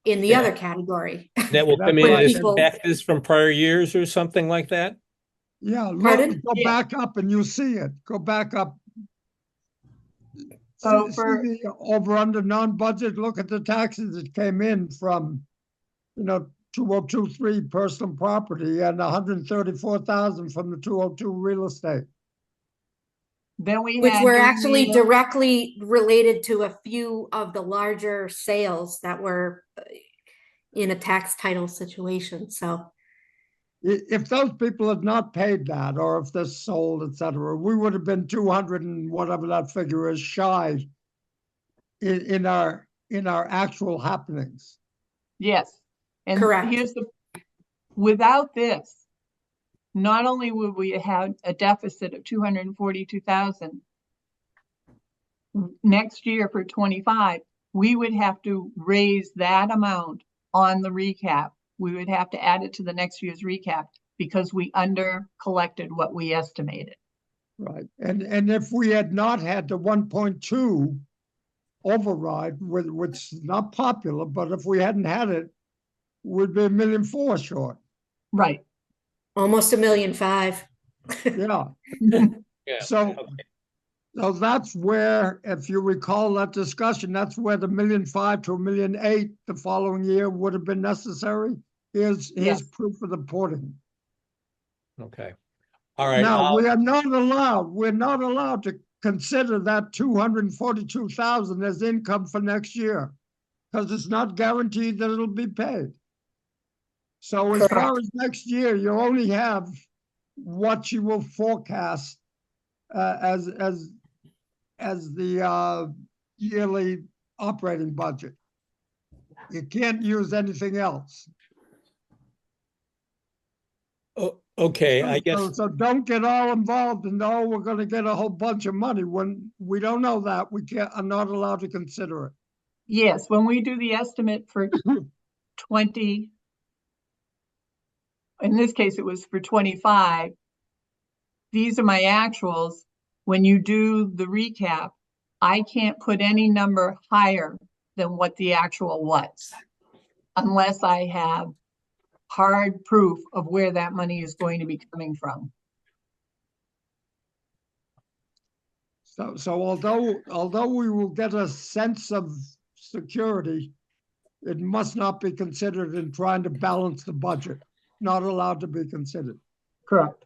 in the Yeah. other category. That will That's come in right. as People- taxes from prior years or something like that? Yeah, Pardon? go Yeah. back up and you'll see it. Go back up. So See for- the over under non-budget, look at the taxes that came in from, 2023 personal property and 134,000 from the 202 real estate. Then we Which had were during the actually year- directly related to a few of the larger sales that were in a tax title situation, so. If those people had not paid that, or if they're sold, et cetera, we would have been 200 and whatever that figure is shy in our actual happenings. Yes. And Correct. here's without this, not only would we have a deficit of 242,000 next year for 25, we would have to raise that amount on the recap. We would have to add it to the next year's recap because we under collected what we estimated. Right. And if we had not had the 1.2 override, which is not popular, but if we hadn't had it, we'd be $1.4 million short. Right. Almost $1.5 million. Yeah. Yeah. So, Okay. so that's where, if you recall that discussion, that's where the $1.5 million to $1.8 million the following year would have been necessary. Here's Yes. proof of the pudding. Okay. All right. Now, we're not allowed to consider that 242,000 as income for next year, because it's not guaranteed that it'll be paid. So as far Correct. as next year, you only have what you will forecast as the yearly operating budget. You can't use anything else. Okay, I guess, So don't get all involved and we're gonna get a whole bunch of money when we don't know that. I'm not allowed to consider it. Yes, when we do the estimate for 20, in this case, it was for 25. These are my actuals. When you do the recap, I can't put any number higher than what the actual was, unless I have hard proof of where that money is going to be coming from. So although we will get a sense of security, it must not be considered in trying to balance the budget. Not allowed to be considered. Correct.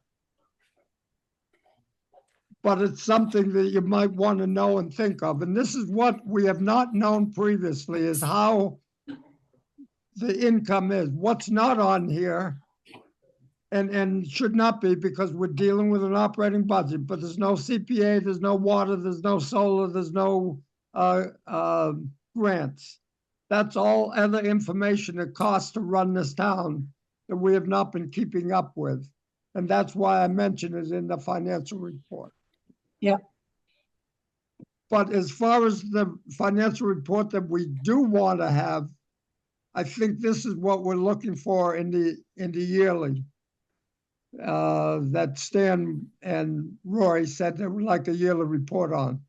But it's something that you might want to know and think of. And this is what we have not known previously, is how the income is. What's not on here and should not be, because we're dealing with an operating budget, but there's no CPA, there's no water, there's no solar, there's no grants. That's all other information that costs to run this town that we have not been keeping up with. And that's why I mentioned it in the financial report. Yeah. But as far as the financial report that we do want to have, I think this is what we're looking for in the yearly. That Stan and Roy said they would like a yearly report on.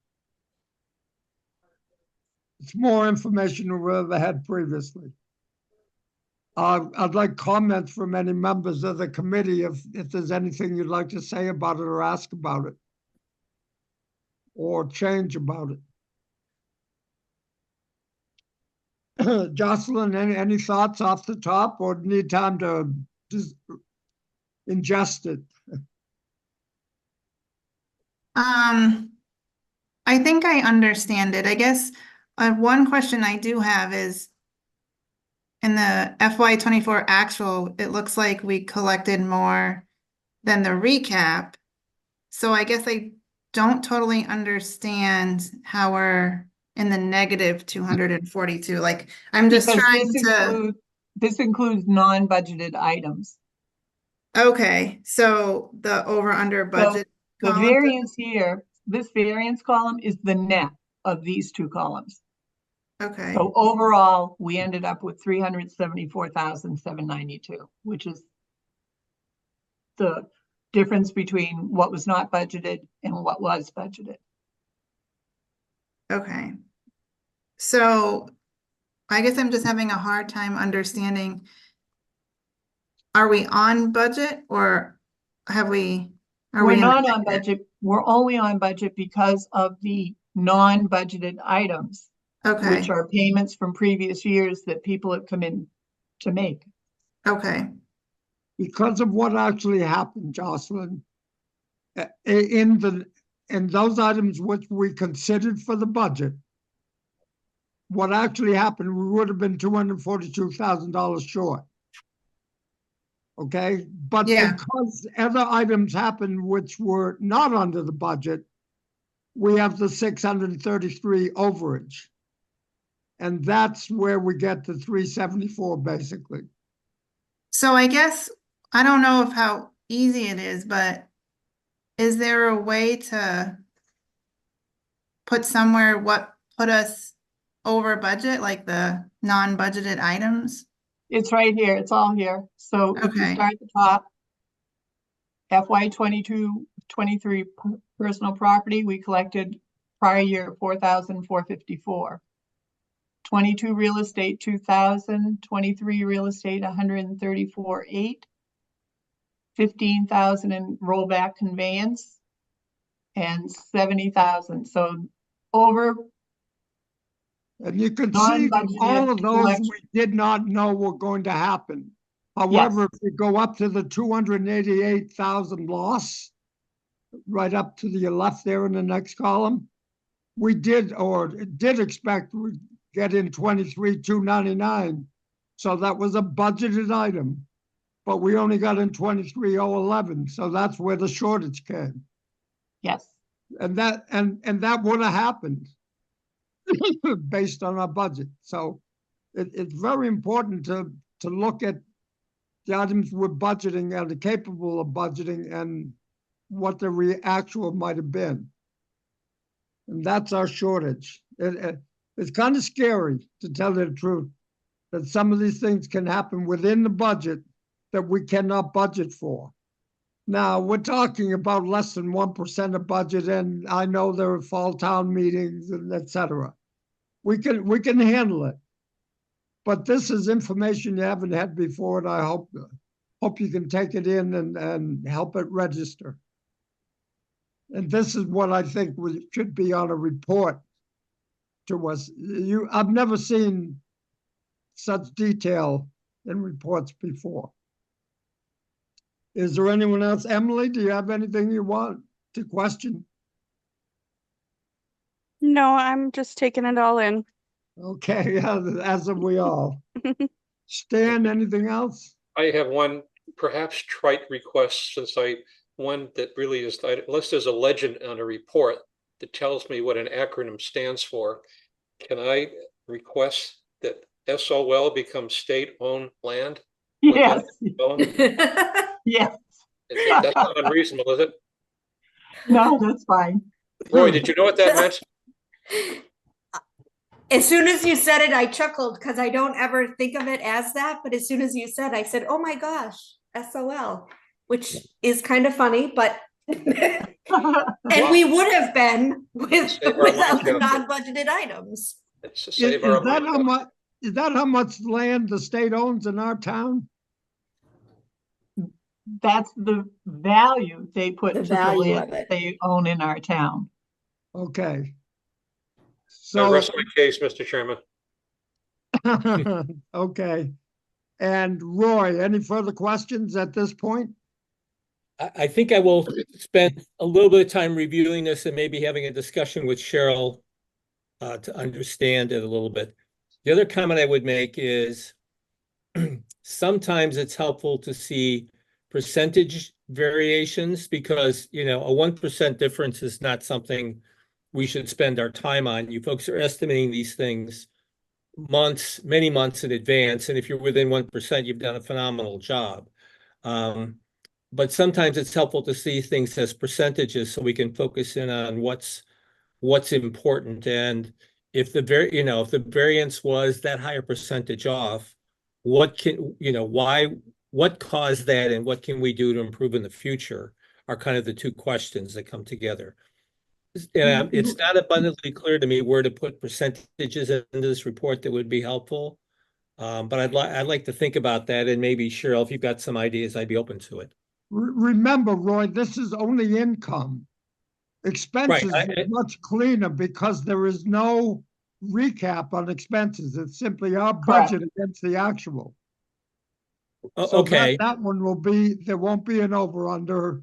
It's more information than we ever had previously. I'd like comments from any members of the committee if there's anything you'd like to say about it or ask about it or change about it. Jocelyn, any thoughts off the top, or need time to just ingest it? I think I understand it. I guess one question I do have is in the FY24 actual, it looks like we collected more than the recap. So I guess I don't totally understand how we're in the negative 242. Like, I'm just Because trying to. this includes non-budgeted items. Okay, so the over under budget. The column? variance here, this variance column is the net of these two columns. Okay, So overall, we ended up with 374,792, which is the difference between what was not budgeted and what was budgeted. okay. So I guess I'm just having a hard time understanding. Are we on budget or have we? We're not on budget. We're only on budget because of the non-budgeted items, Okay, which are payments from previous years that people have come in to make. okay, Because of what actually happened, Jocelyn, in the and those items which we considered for the budget, what actually happened, we would have been $242,000 short. Okay, but Yeah. because other items happened which were not under the budget, we have the 633 overage. And that's where we get the 374 basically. So I guess, I don't know if how easy it is, but is there a way to put somewhere what put us over budget, like the non-budgeted items? It's right here, it's all here. So if you Okay. start at the top, FY 22-23 personal property, we collected prior year 4,454. 22 real estate, 2,000, 23 real estate, 134.8. 15,000 in rollback conveyance and 70,000. So over. And you can see that all of Non-budgeted those collection. we did not know were going to happen. However, if we go up to the 288,000 loss, right up to the left there in the next column, we did expect we'd get in 23,299. So that was a budgeted item, but we only got in 23,011. So that's where the shortage came. Yes. And that would have happened based on our budget. So it's very important to look at the items we're budgeting and are capable of budgeting and what the actual might have been. And that's our shortage. It's kind of scary, to tell you the truth, that some of these things can happen within the budget that we cannot budget for. Now, we're talking about less than 1% of budget, and I know there are fall town meetings and et cetera. We can handle it. But this is information you haven't had before, and I hope you can take it in and help it register. And this is what I think should be on a report to us. I've never seen such detail in reports before. Is there anyone else? Emily, do you have anything you want to question? No, I'm just taking it all in. Okay, as of we all. Stan, anything else? I have one perhaps trite request, one that really is, unless there's a legend on a report that tells me what an acronym stands for, can I request that SOL become state-owned land? Yes. Yeah. Yes. That's not unreasonable, is it? No, that's fine. Roy, did you know what that meant? As soon as you said it, I chuckled because I don't ever think of it as that. But as soon as you said, I said, "Oh my gosh, SOL," which is kind of funny, but and we would have been without the non-budgeted items. It's to save our life. Is that how much land the state owns in our town? That's the value they put The to the value land of it. they own in our town. Okay. I So, rest my case, Mr. Chairman. okay. And Roy, any further questions at this point? I think I will spend a little bit of time reviewing this and maybe having a discussion with Cheryl to understand it a little bit. The other comment I would make is sometimes it's helpful to see percentage variations because, a 1% difference is not something we should spend our time on. You folks are estimating these things many months in advance. And if you're within 1%, you've done a phenomenal job. But sometimes it's helpful to see things as percentages so we can focus in on what's important. And if the variance was that higher percentage off, what caused that and what can we do to improve in the future are kind of the two questions that come together. And it's not abundantly clear to me where to put percentages into this report that would be helpful. But I'd like to think about that, and maybe Cheryl, if you've got some ideas, I'd be open to it. Remember, Roy, this is only income. Expenses Right, is much cleaner because there is no recap on expenses. It's simply our budget against the actual. So Okay. that one will be, there won't be an over under.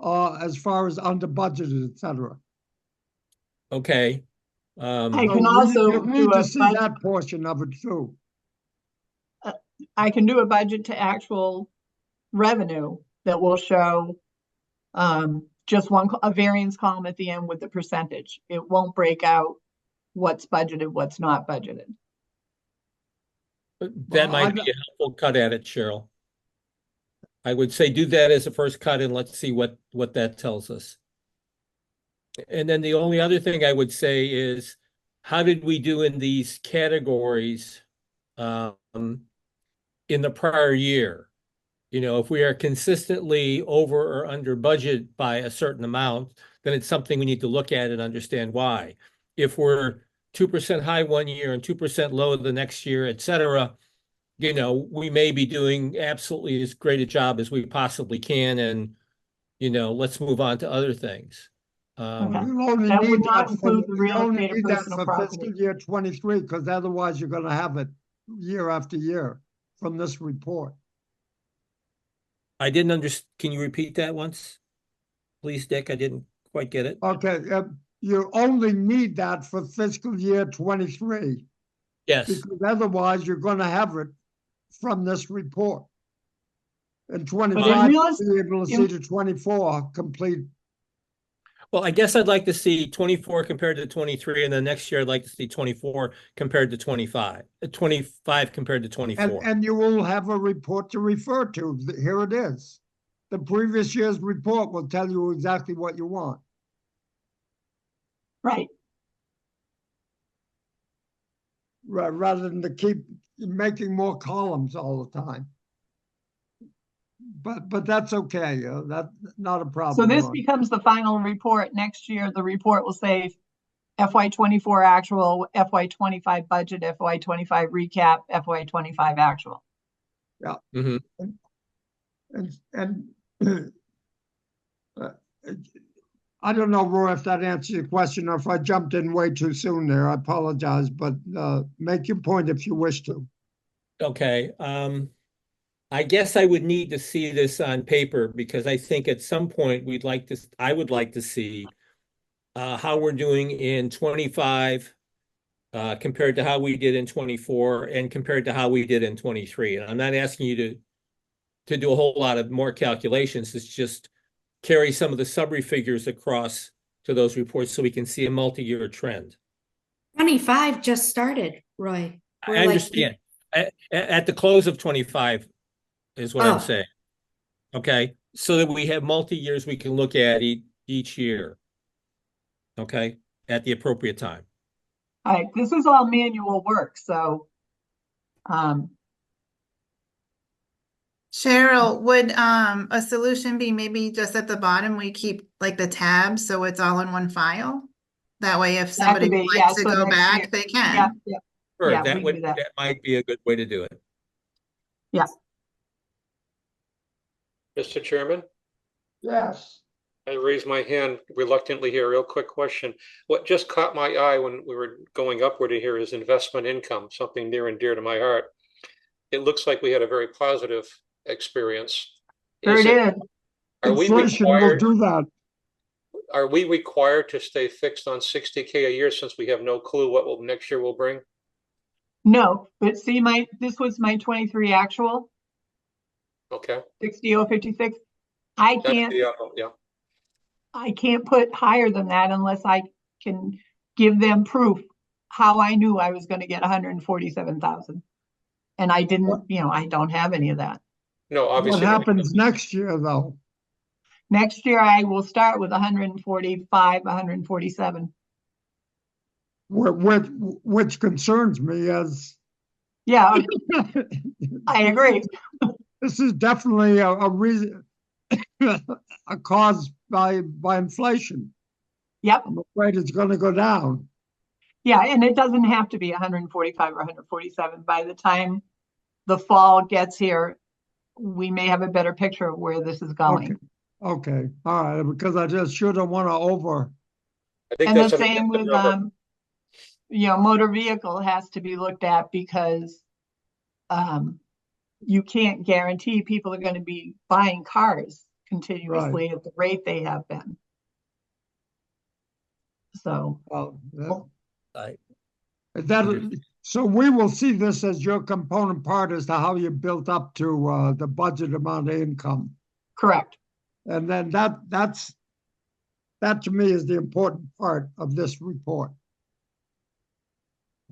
as far as under budgeted, et cetera. Okay. I So can also you do need a to see budget. that portion of it too. I can do a budget to actual revenue that will show just a variance column at the end with the percentage. It won't break out what's budgeted, what's not budgeted. That Well, might be a helpful cut at it, Cheryl. I would say do that as a first cut and let's see what that tells us. And then the only other thing I would say is, how did we do in these categories in the prior year? You know, if we are consistently over or under budget by a certain amount, then it's something we need to look at and understand why. If we're 2% high one year and 2% low the next year, et cetera, you know, we may be doing absolutely as great a job as we possibly can. And, you know, let's move on to other things. Okay. You only That would need not that include the you real only estate or need that personal for property. fiscal year 23, because otherwise you're gonna have it year after year from this report. I didn't understand. Can you repeat that once? Please, Dick, I didn't quite get it. Okay, you only need that for fiscal year 23, Yes. because otherwise you're gonna have it from this report. And 25, you'll be able to see the 24 complete. Well, I guess I'd like to see 24 compared to 23, and then next year I'd like to see 24 compared to 25, 25 compared to 24. And you will have a report to refer to. Here it is. The previous year's report will tell you exactly what you want. Right. Rather than to keep making more columns all the time. But that's okay. That's not a problem. So this becomes the final report. Next year, the report will say FY24 actual, FY25 budget, FY25 recap, FY25 actual. Yeah. Mm-hmm. And I don't know, Roy, if that answers your question or if I jumped in way too soon there. I apologize, but make your point if you wish to. Okay. I guess I would need to see this on paper because I think at some point I would like to see how we're doing in 25 compared to how we did in 24 and compared to how we did in 23. And I'm not asking you to do a whole lot of more calculations. It's just carry some of the summary figures across to those reports so we can see a multi-year trend. 25 just started, Roy. I understand. At the close of 25 is what I'm saying. Okay. So that we have multi-years we can look at each year. Okay. At the appropriate time. All right. This is all manual work. So, Cheryl, would a solution be maybe just at the bottom, we keep like the tabs so it's all in one file? That way, if somebody would like to go back, they can. Yeah. Sure, Yeah, that might be a good way to do it. Yeah. Mr. Chairman, Yes. I raised my hand reluctantly here. Real quick question. What just caught my eye when we were going upward here is investment income, something near and dear to my heart. It looks like we had a very positive experience. Sure did. Inflation will do that. Are we required to stay fixed on 60K a year since we have no clue what next year will bring? No, but see, this was my 23 actual. Okay. 60,056. I can't put higher than that unless I can give them proof how I knew I was going to get 147,000. And I didn't, I don't have any of that. No, obviously. What happens next year, though? Next year, I will start with 145, 147. Which concerns me as. Yeah, I agree. This is definitely a reason, a cause by inflation. Yep. I'm afraid it's going to go down. Yeah, and it doesn't have to be 145 or 147. By the time the fall gets here, we may have a better picture of where this is going. Okay. All right. Because I just shouldn't want to over. I think and that's the same with motor vehicle has to be looked at because you can't guarantee people are going to be buying cars continuously at the rate they have been. So, Well, I- that, so we will see this as your component part as to how you built up to the budget amount of income. correct. And then that to me is the important part of this report.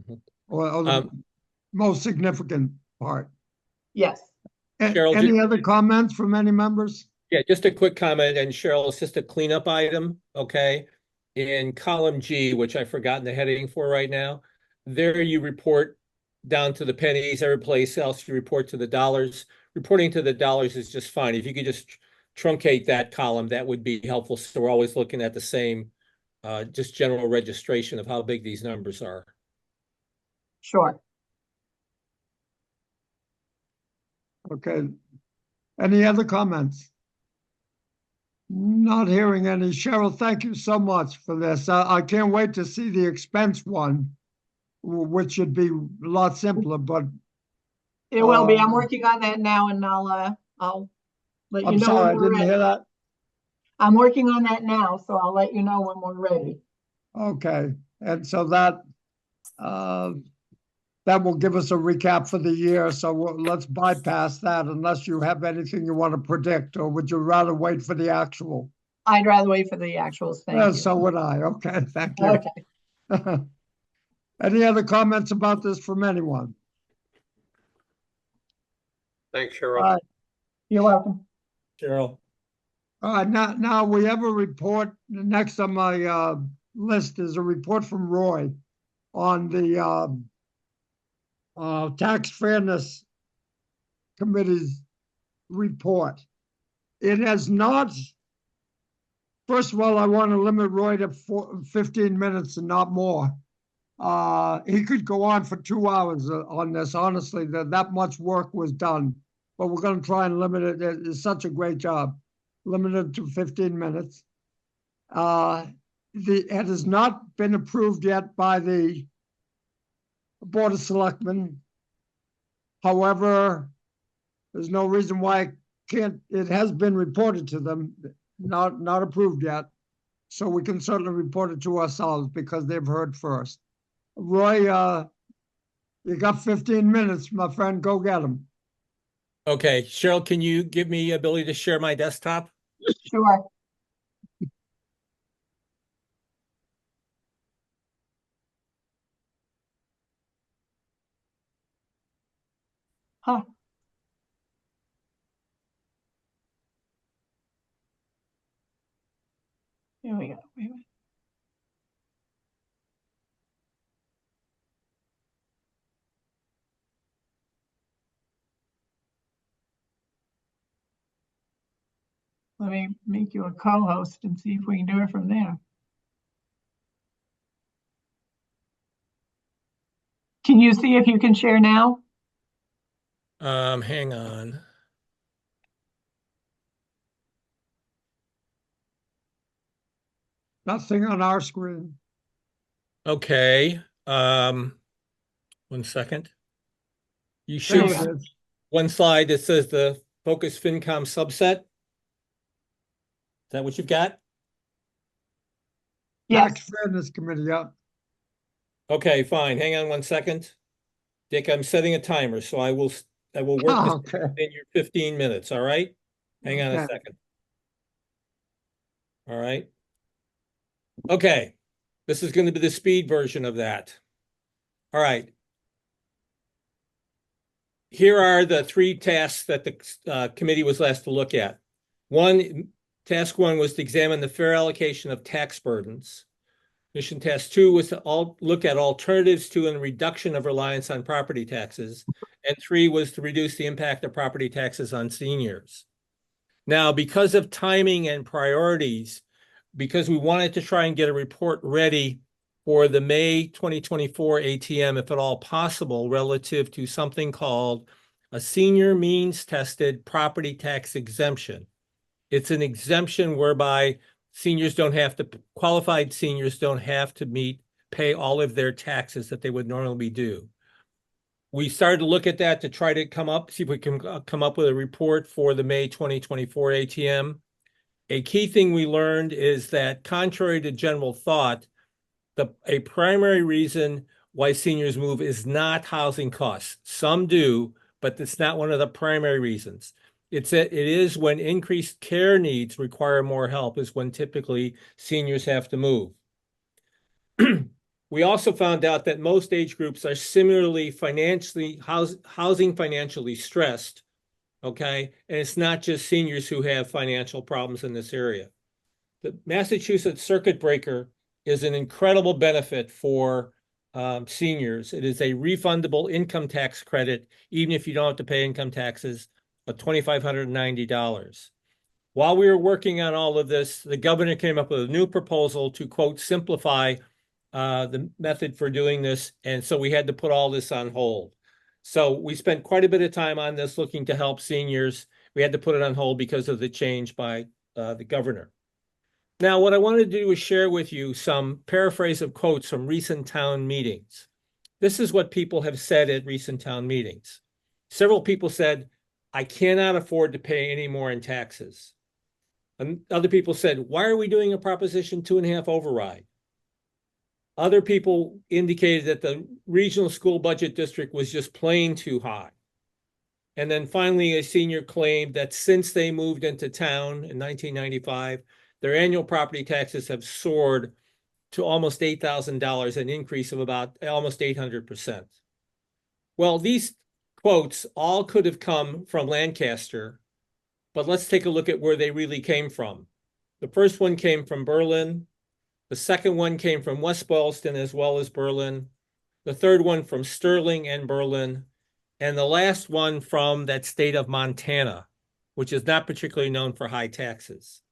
Mhm. Or the most significant part. Yes. Cheryl, Any other comments from any members? Yeah, just a quick comment, and Cheryl, it's just a cleanup item, okay? In column G, which I've forgotten the heading for right now, there you report down to the pennies, every place else you report to the dollars. Reporting to the dollars is just fine. If you could just truncate that column, that would be helpful. So we're always looking at the same, just general registration of how big these numbers are. Sure. Okay. Any other comments? Not hearing any. Cheryl, thank you so much for this. I can't wait to see the expense one, which should be a lot simpler, but It will be. I'm working on that now, and I'll let you I'm know sorry, I when we're didn't ready. hear that. I'm working on that now, so I'll let you know when we're ready. Okay, and so that will give us a recap for the year, so let's bypass that unless you have anything you want to predict, or would you rather wait for the actual? I'd rather wait for the actuals. Thank you. So would I. Okay, thank you. Okay. Any other comments about this from anyone? Thanks, Cheryl. All right. You're welcome. Cheryl. All right, now we have a report. Next on my list is a report from Roy on the Tax Fairness Committee's report. It has not, first of all, I want to limit Roy to 15 minutes and not more. He could go on for 2 hours on this. Honestly, that much work was done, but we're going to try and limit it. It's such a great job. Limited to 15 minutes. It has not been approved yet by the Board of Selectmen. However, there's no reason why it can't. It has been reported to them, not approved yet. So we can certainly report it to ourselves because they've heard first. Roy, you got 15 minutes, my friend. Go get them. Okay, Cheryl, can you give me ability to share my desktop? Sure. Huh. Here we go. Wait a minute. Let me make you a co-host and see if we can do it from there. Can you see if you can share now? Hang on. Nothing on our screen. Okay. 1 second. You There should it see is. one slide that says the Focus FinCom subset. Is that what you've got? Yes. Tax Fairness Committee, yeah. Okay, fine. Hang on 1 second. Dick, I'm setting a timer, so I will work this Okay. in your 15 minutes, all right? Hang on a Okay. second. All right. Okay. This is going to be the speed version of that. All right. Here are the 3 tasks that the committee was asked to look at. Task 1 was to examine the fair allocation of tax burdens. Mission task 2 was to look at alternatives to and reduction of reliance on property taxes. And 3 was to reduce the impact of property taxes on seniors. Now, because of timing and priorities, because we wanted to try and get a report ready for the May 2024 ATM, if at all possible, relative to something called a senior means tested property tax exemption. It's an exemption whereby qualified seniors don't have to pay all of their taxes that they would normally do. We started to look at that to try to see if we can come up with a report for the May 2024 ATM. A key thing we learned is that contrary to general thought, a primary reason why seniors move is not housing costs. Some do, but it's not one of the primary reasons. It is when increased care needs require more help is when typically seniors have to move. We also found out that most age groups are similarly housing financially stressed, okay? And it's not just seniors who have financial problems in this area. The Massachusetts Circuit Breaker is an incredible benefit for seniors. It is a refundable income tax credit, even if you don't have to pay income taxes, of $2,590. While we were working on all of this, the governor came up with a new proposal to, quote, simplify the method for doing this. And so we had to put all this on hold. So we spent quite a bit of time on this looking to help seniors. We had to put it on hold because of the change by the governor. Now, what I wanted to do is share with you some paraphrase of quotes from recent town meetings. This is what people have said at recent town meetings. Several people said, I cannot afford to pay any more in taxes. And other people said, why are we doing a Proposition 2.5 override? Other people indicated that the regional school budget district was just plain too high. And then finally, a senior claimed that since they moved into town in 1995, their annual property taxes have soared to almost $8,000, an increase of about almost 800%. Well, these quotes all could have come from Lancaster, but let's take a look at where they really came from. The first one came from Berlin. The second one came from West Boylston as well as Berlin. The third one from Sterling and Berlin. And the last one from that state of Montana, which is not particularly known for high taxes.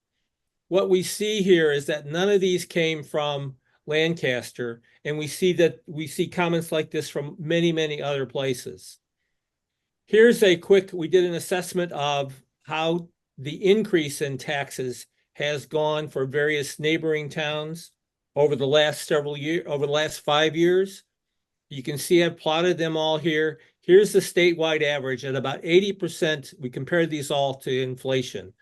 What we see here is that none of these came from Lancaster, and we see comments like this from many, many other places. Here's we did an assessment of how the increase in taxes has gone for various neighboring towns over the last over the last 5 years. You can see I've plotted them all here. Here's the statewide average at about 80%. We compared these all to inflation,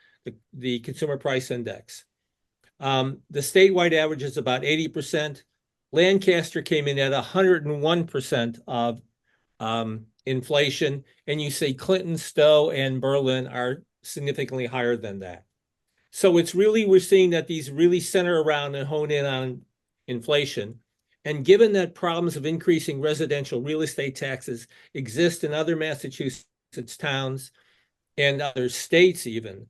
the consumer price index. The statewide average is about 80%. Lancaster came in at 101% of inflation. And you say Clinton, Stowe, and Berlin are significantly higher than that. So we're seeing that these really center around and hone in on inflation. And given that problems of increasing residential real estate taxes exist in other Massachusetts towns and other states even,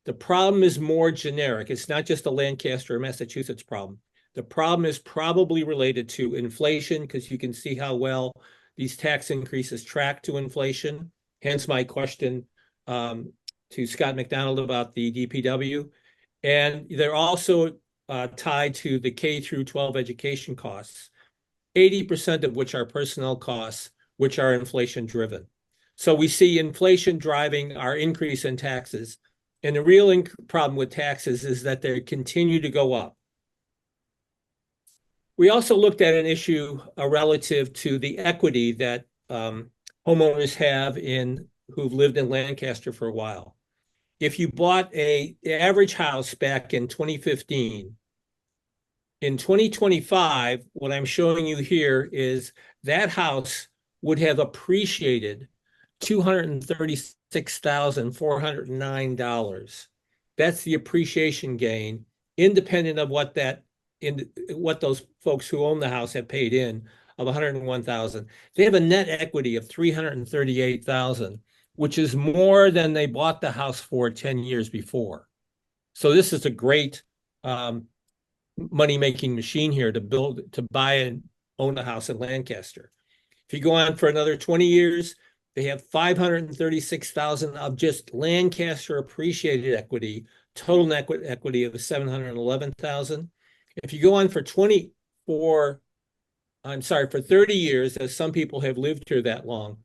the problem is more generic. It's not just a Lancaster or Massachusetts problem. The problem is probably related to inflation, because you can see how well these tax increases track to inflation. Hence my question to Scott McDonald about the DPW. And they're also tied to the K through 12 education costs, 80% of which are personnel costs, which are inflation driven. So we see inflation driving our increase in taxes. And the real problem with taxes is that they continue to go up. We also looked at an issue relative to the equity that homeowners have who've lived in Lancaster for a while. If you bought the average house back in 2015, in 2025, what I'm showing you here is that house would have appreciated $236,409. That's the appreciation gain, independent of what those folks who own the house have paid in of $101,000. They have a net equity of $338,000, which is more than they bought the house for 10 years before. So this is a great money-making machine here to buy and own a house in Lancaster. If you go on for another 20 years, they have $536,000 of just Lancaster appreciated equity, total net equity of $711,000. If you go on for 30 years, as some people have lived here that long,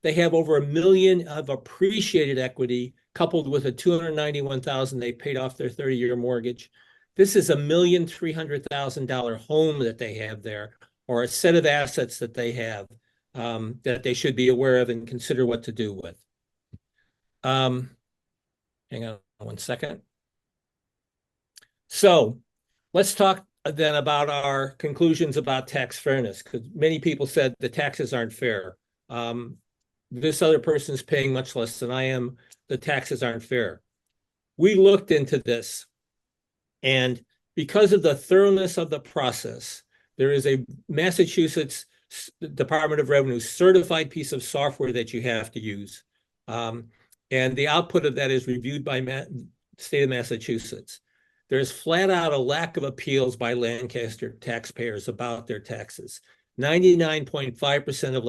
they have over $1 million of appreciated equity coupled with a $291,000 they paid off their 30-year mortgage. This is $1,300,000 home that they have there, or a set of assets that they have that they should be aware of and consider what to do with. Hang on one second. So let's talk then about our conclusions about tax fairness, because many people said the taxes aren't fair. This other person's paying much less than I am. The taxes aren't fair. We looked into this, and because of the thoroughness of the process, there is a Massachusetts Department of Revenue certified piece of software that you have to use. And the output of that is reviewed by state of Massachusetts. There's flat out a lack of appeals by Lancaster taxpayers about their taxes. 99.5% of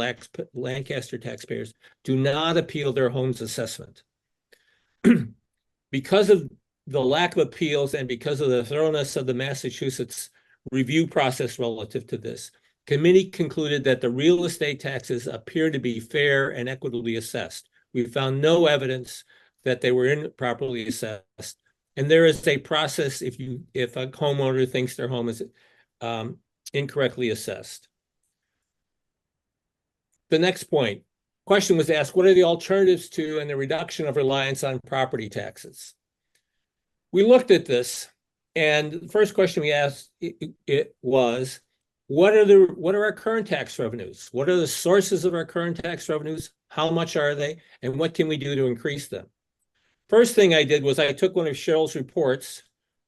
Lancaster taxpayers do not appeal their home's assessment. Because of the lack of appeals and because of the thoroughness of the Massachusetts review process relative to this, committee concluded that the real estate taxes appear to be fair and equitably assessed. We found no evidence that they were improperly assessed. And there is a process if a homeowner thinks their home is incorrectly assessed. The next question was asked, what are the alternatives to and the reduction of reliance on property taxes? We looked at this, and the first question we asked it was, what are our current tax revenues? What are the sources of our current tax revenues? How much are they? And what can we do to increase them? First thing I did was I took one of Cheryl's reports,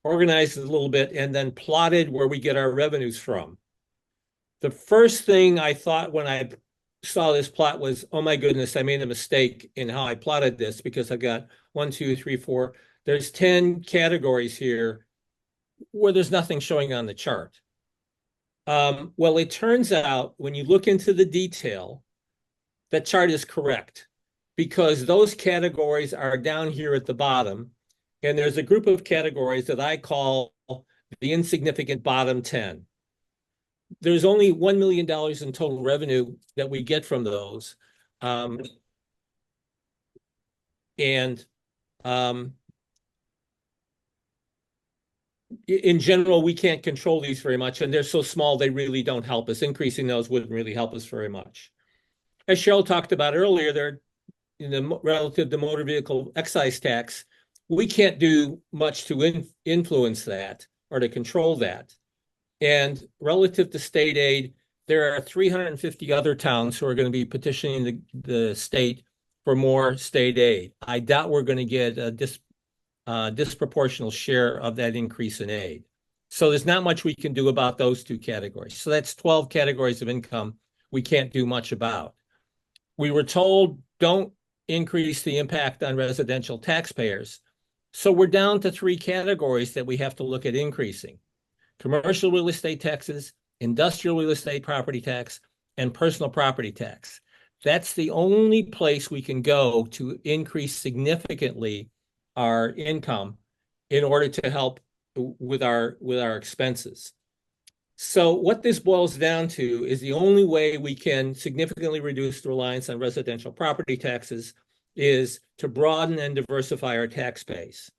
organized it a little bit, and then plotted where we get our revenues from. The first thing I thought when I saw this plot was, oh my goodness, I made a mistake in how I plotted this, because I've got 1, 2, 3, 4. There's 10 categories here where there's nothing showing on the chart. Well, it turns out when you look into the detail, that chart is correct, because those categories are down here at the bottom. And there's a group of categories that I call the insignificant bottom 10. There's only $1 million in total revenue that we get from those. In general, we can't control these very much, and they're so small, they really don't help us. Increasing those wouldn't really help us very much. As Cheryl talked about earlier, they're relative to motor vehicle excise tax. We can't do much to influence that or to control that. And relative to state aid, there are 350 other towns who are going to be petitioning the state for more state aid. I doubt we're going to get a disproportional share of that increase in aid. So there's not much we can do about those two categories. So that's 12 categories of income we can't do much about. We were told, don't increase the impact on residential taxpayers. So we're down to 3 categories that we have to look at increasing: commercial real estate taxes, industrial real estate property tax, and personal property tax. That's the only place we can go to increase significantly our income in order to help with our expenses. So what this boils down to is the only way we can significantly reduce the reliance on residential property taxes is to broaden and diversify our tax base.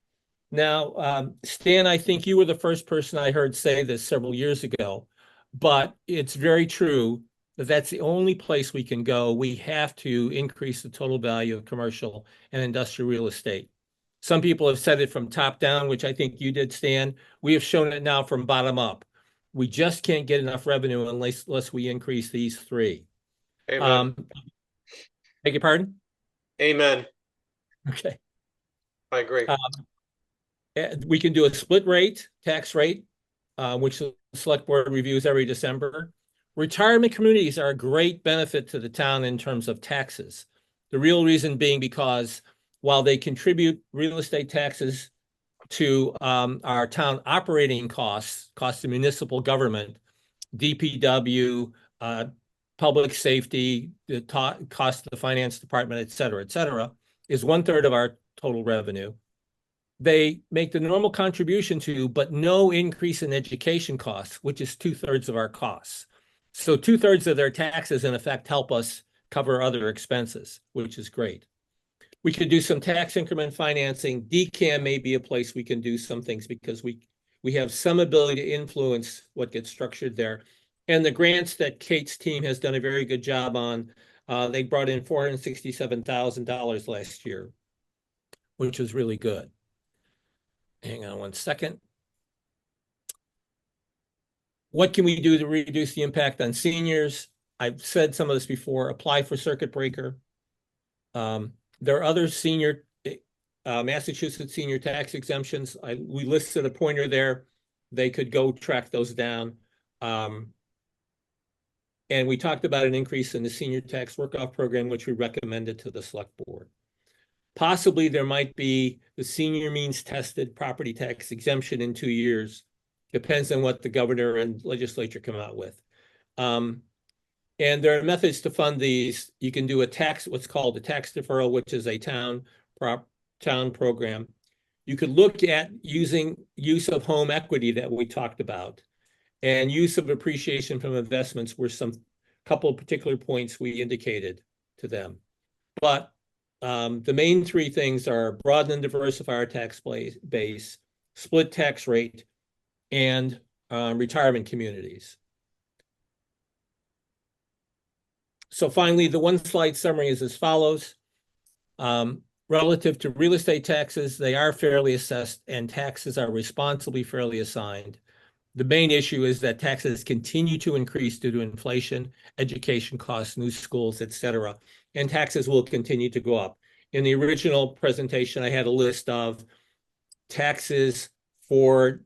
Now, Stan, I think you were the first person I heard say this several years ago, but it's very true that that's the only place we can go. We have to increase the total value of commercial and industrial real estate. Some people have said it from top down, which I think you did, Stan. We have shown it now from bottom up. We just can't get enough revenue unless we increase these 3. Amen. Beg your pardon? Amen. Okay. I agree. We can do a split rate, tax rate, which the select board reviews every December. Retirement communities are a great benefit to the town in terms of taxes. The real reason being because while they contribute real estate taxes to our town operating costs of municipal government, DPW, public safety, the cost of the finance department, et cetera, is 1/3 of our total revenue. They make the normal contribution to, but no increase in education costs, which is 2/3 of our costs. So 2/3 of their taxes, in effect, help us cover other expenses, which is great. We could do some tax increment financing. DCAM may be a place we can do some things because we have some ability to influence what gets structured there. And the grants that Kate's team has done a very good job on, they brought in $467,000 last year, which was really good. Hang on one second. What can we do to reduce the impact on seniors? I've said some of this before, apply for circuit breaker. There are other senior, Massachusetts senior tax exemptions. We listed a pointer there. They could go track those down. And we talked about an increase in the senior tax work-off program, which we recommended to the select board. Possibly there might be the senior means tested property tax exemption in 2 years. Depends on what the governor and legislature come out with. And there are methods to fund these. You can do a tax, what's called a tax deferral, which is a town program. You could look at using use of home equity that we talked about, and use of appreciation from investments were some couple of particular points we indicated to them. But the main three things are broaden and diversify our tax base, split tax rate, and retirement communities. So finally, the one slide summary is as follows. Relative to real estate taxes, they are fairly assessed and taxes are responsibly fairly assigned. The main issue is that taxes continue to increase due to inflation, education costs, new schools, et cetera, and taxes will continue to go up. In the original presentation, I had a list of taxes for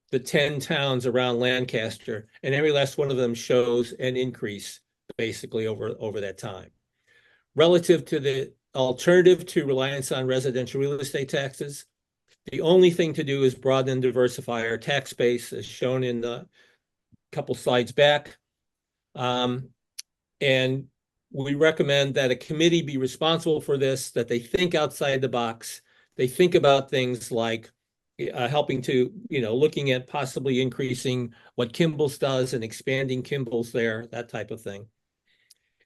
the 10 towns around Lancaster, and every last one of them shows an increase basically over that time. Relative to the alternative to reliance on residential real estate taxes, the only thing to do is broaden and diversify our tax base, as shown in the couple slides back. And we recommend that a committee be responsible for this, that they think outside the box. They think about things like helping to, looking at possibly increasing what Kimball's does and expanding Kimball's there, that type of thing.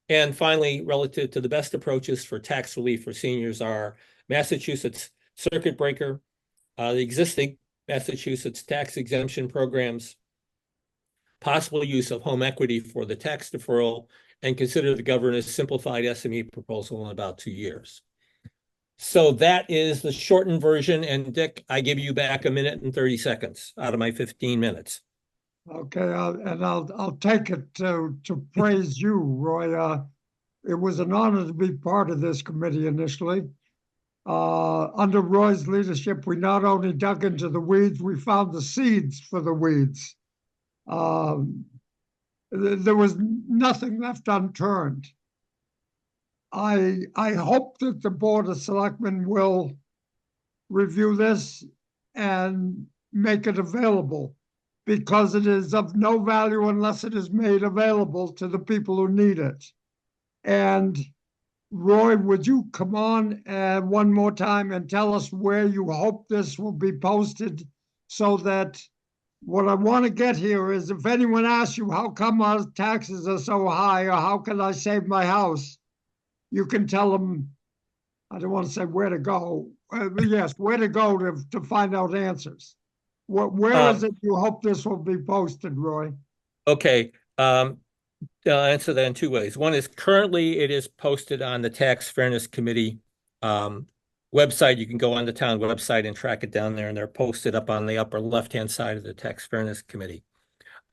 And finally, relative to the best approaches for tax relief for seniors are Massachusetts circuit breaker, the existing Massachusetts tax exemption programs, possible use of home equity for the tax deferral, and consider the governor's simplified SME proposal in about 2 years. So that is the shortened version. And Dick, I give you back 1 minute and 30 seconds out of my 15 minutes. Okay, I'll take it to praise you, Roy. It was an honor to be part of this committee initially. Under Roy's leadership, we not only dug into the weeds, we found the seeds for the weeds. There was nothing left unturned. I hope that the Board of Selectmen will review this and make it available, because it is of no value unless it is made available to the people who need it. And Roy, would you come on one more time and tell us where you hope this will be posted, so that what I want to get here is, if anyone asks you how come our taxes are so high or how can I save my house, you can tell them, I don't want to say where to go. Yes, where to go to find out answers. Where is it you hope this will be posted, Roy? Okay. I'll answer that in 2 ways. One is currently it is posted on the Tax Fairness Committee website. You can go on the town website and track it down there, and they're posted up on the upper left-hand side of the Tax Fairness Committee.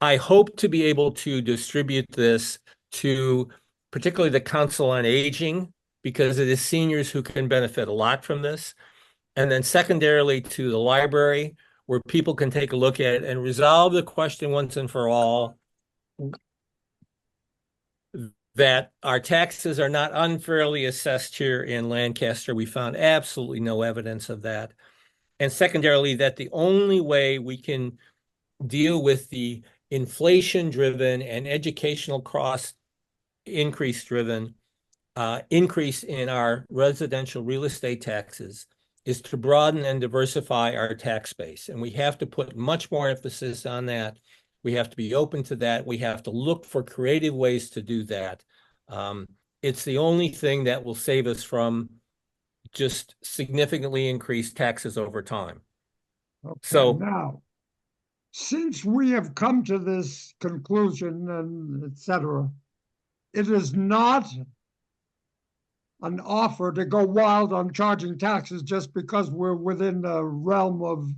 I hope to be able to distribute this to particularly the Council on Aging, because it is seniors who can benefit a lot from this. And then secondarily to the library, where people can take a look at it and resolve the question once and for all that our taxes are not unfairly assessed here in Lancaster. We found absolutely no evidence of that. And secondarily, that the only way we can deal with the inflation-driven and educational cost increase-driven increase in our residential real estate taxes is to broaden and diversify our tax base. And we have to put much more emphasis on that. We have to be open to that. We have to look for creative ways to do that. It's the only thing that will save us from just significantly increased taxes over time. Okay, So now, since we have come to this conclusion and et cetera, it is not an offer to go wild on charging taxes just because we're within the realm of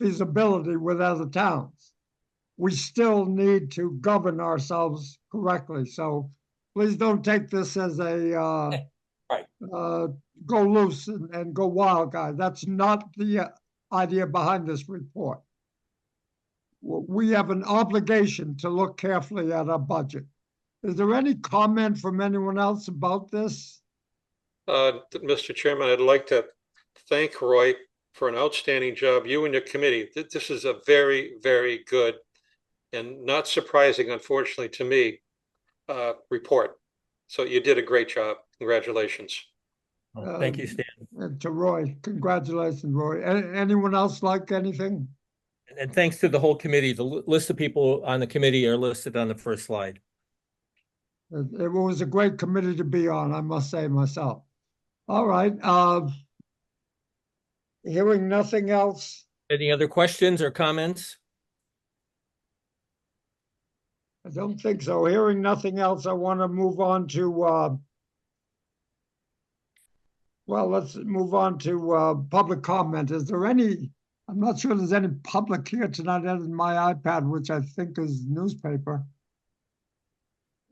feasibility with other towns. we still need to govern ourselves correctly. So please don't take this as a Right. go loose and go wild, guy. That's not the idea behind this report. We have an obligation to look carefully at our budget. Is there any comment from anyone else about this? Mr. Chairman, I'd like to thank Roy for an outstanding job. You and your committee. This is a very, very good and not surprising, unfortunately, to me, report. So you did a great job. Congratulations. Thank you, Stan. And to Roy, congratulations, Roy. Anyone else like anything? And thanks to the whole committee. The list of people on the committee are listed on the first slide. It was a great committee to be on, I must say myself. All right. Hearing nothing else. Any other questions or comments? I don't think so. Hearing nothing else, I want to move on to, well, let's move on to public comment. Is there any, I'm not sure there's any public here tonight other than my iPad, which I think is newspaper.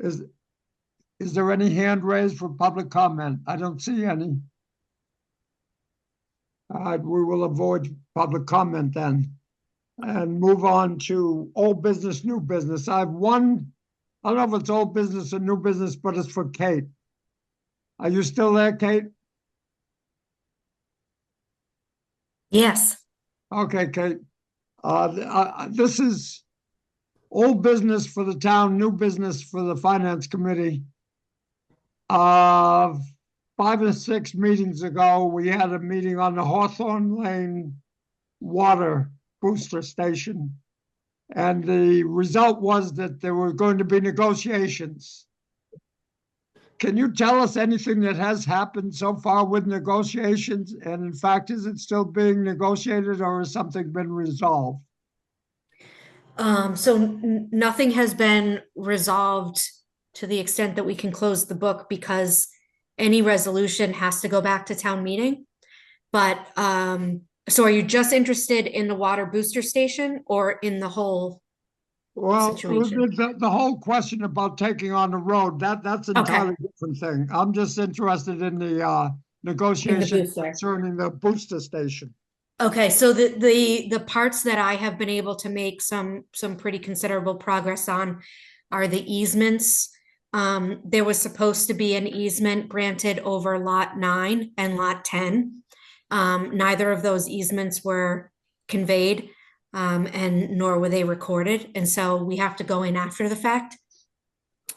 Is there any hand raised for public comment? I don't see any. All right, we will avoid public comment then and move on to old business, new business. I have one, I don't know if it's old business or new business, but it's for Kate. Are you still there, Kate? Yes. Okay, Kate. This is old business for the town, new business for the finance committee. 5 or 6 meetings ago, we had a meeting on the Hawthorne Lane water booster station. And the result was that there were going to be negotiations. Can you tell us anything that has happened so far with negotiations? And in fact, is it still being negotiated or has something been resolved? So nothing has been resolved to the extent that we can close the book because any resolution has to go back to town meeting. But so are you just interested in the water booster station or in the whole Well, situation? the whole question about taking on the road, that's an entirely different thing. I'm just interested in the negotiations booster. concerning the booster station. Okay, so the parts that I have been able to make some pretty considerable progress on are the easements. There was supposed to be an easement granted over lot 9 and lot 10. Neither of those easements were conveyed, and nor were they recorded. And so we have to go in after the fact.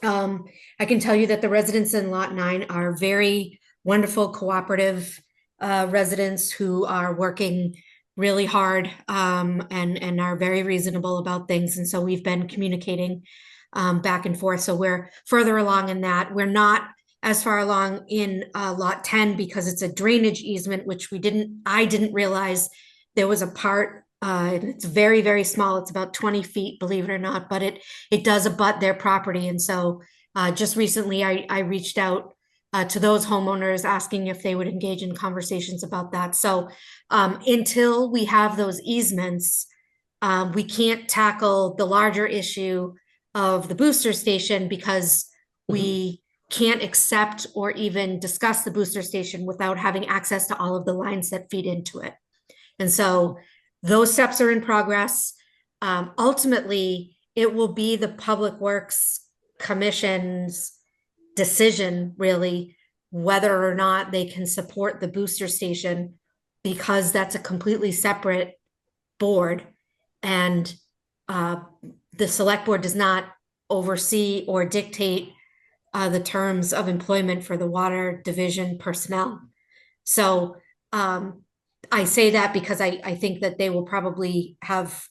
I can tell you that the residents in lot 9 are very wonderful, cooperative residents who are working really hard and are very reasonable about things. And so we've been communicating back and forth. So we're further along in that. We're not as far along in lot 10 because it's a drainage easement, which I didn't realize there was a part, it's very, very small. It's about 20 feet, believe it or not, but it does abut their property. And so just recently I reached out to those homeowners asking if they would engage in conversations about that. So until we have those easements, we can't tackle the larger issue of the booster station because we can't accept or even discuss the booster station without having access to all of the lines that feed into it. And so those steps are in progress. Ultimately, it will be the Public Works Commission's decision, really, whether or not they can support the booster station, because that's a completely separate board. And the select board does not oversee or dictate the terms of employment for the water division personnel. So I say that because I think that they will probably have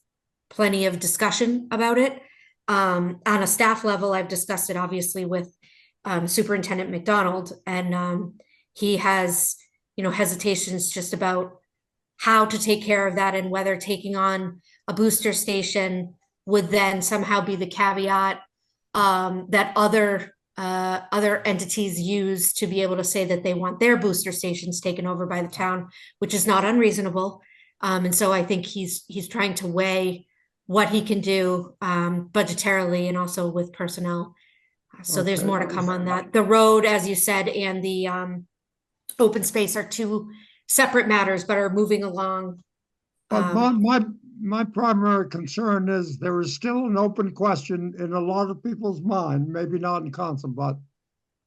plenty of discussion about it. On a staff level, I've discussed it obviously with Superintendent McDonald, and he has, hesitations just about how to take care of that and whether taking on a booster station would then somehow be the caveat that other entities use to be able to say that they want their booster stations taken over by the town, which is not unreasonable. And so I think he's trying to weigh what he can do budgetarily and also with personnel. So there's Okay. more to come on that. The road, as you said, and the open space are two separate matters, but are moving along. But my primary concern is there is still an open question in a lot of people's mind, maybe not in council, but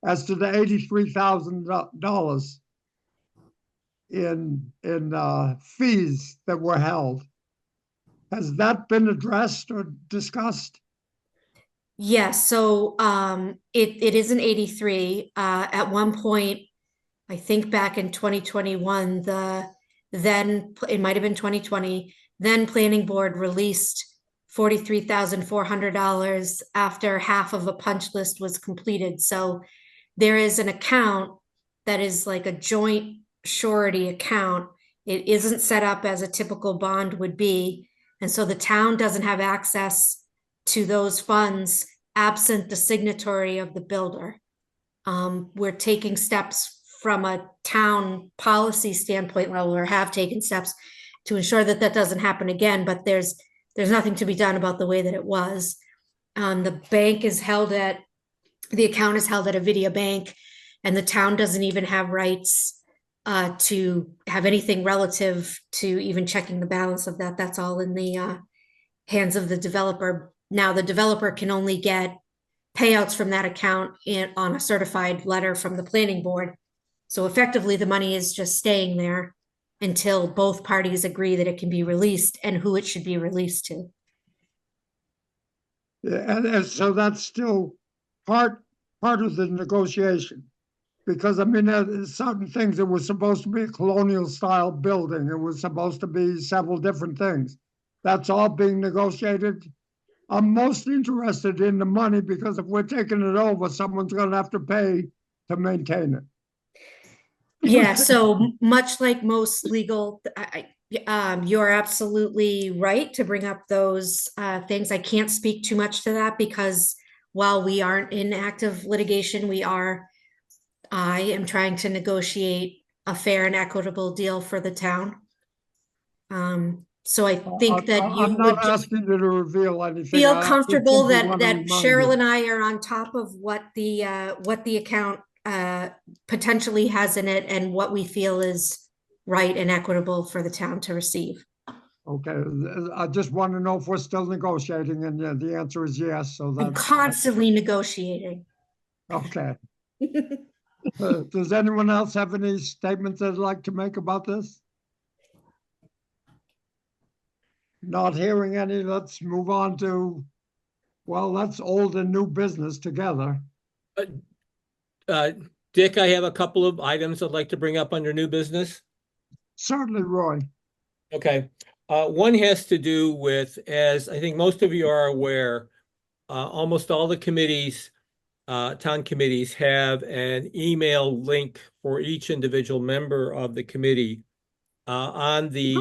as to the $83,000 in fees that were held. Has that been addressed or discussed? Yes, so it is an 83. At one point, I think back in 2021, it might have been 2020, then planning board released $43,400 after half of a punch list was completed. So there is an account that is like a joint surety account. It isn't set up as a typical bond would be. And so the town doesn't have access to those funds absent the signatory of the builder. We're taking steps from a town policy standpoint, well, or have taken steps to ensure that that doesn't happen again, but there's nothing to be done about the way that it was. The bank is held at, the account is held at a Avidia Bank, and the town doesn't even have rights to have anything relative to even checking the balance of that. That's all in the hands of the developer. Now, the developer can only get payouts from that account on a certified letter from the planning board. So effectively, the money is just staying there until both parties agree that it can be released and who it should be released to. Yeah, and so that's still part of the negotiation. Because I mean, there's certain things, it was supposed to be a colonial style building. It was supposed to be several different things. That's all being negotiated. I'm most interested in the money because if we're taking it over, someone's going to have to pay to maintain it. Yeah, so much like most legal, you're absolutely right to bring up those things. I can't speak too much to that because while we aren't in active litigation, I am trying to negotiate a fair and equitable deal for the town. So I think that you I'm would not asking you to reveal anything. feel comfortable simply that want to that remind Cheryl you. and I are on top of what the account potentially has in it and what we feel is right and equitable for the town to receive. Okay, I just want to know if we're still negotiating, and yeah, the answer is yes. So I'm that's constantly negotiating. okay. Does anyone else have any statements they'd like to make about this? Not hearing any, let's move on to, well, that's old and new business together. Dick, I have a couple of items I'd like to bring up under new business. Certainly, Roy. Okay. One has to do with, as I think most of you are aware, almost all the committees, town committees have an email link for each individual member of the committee on the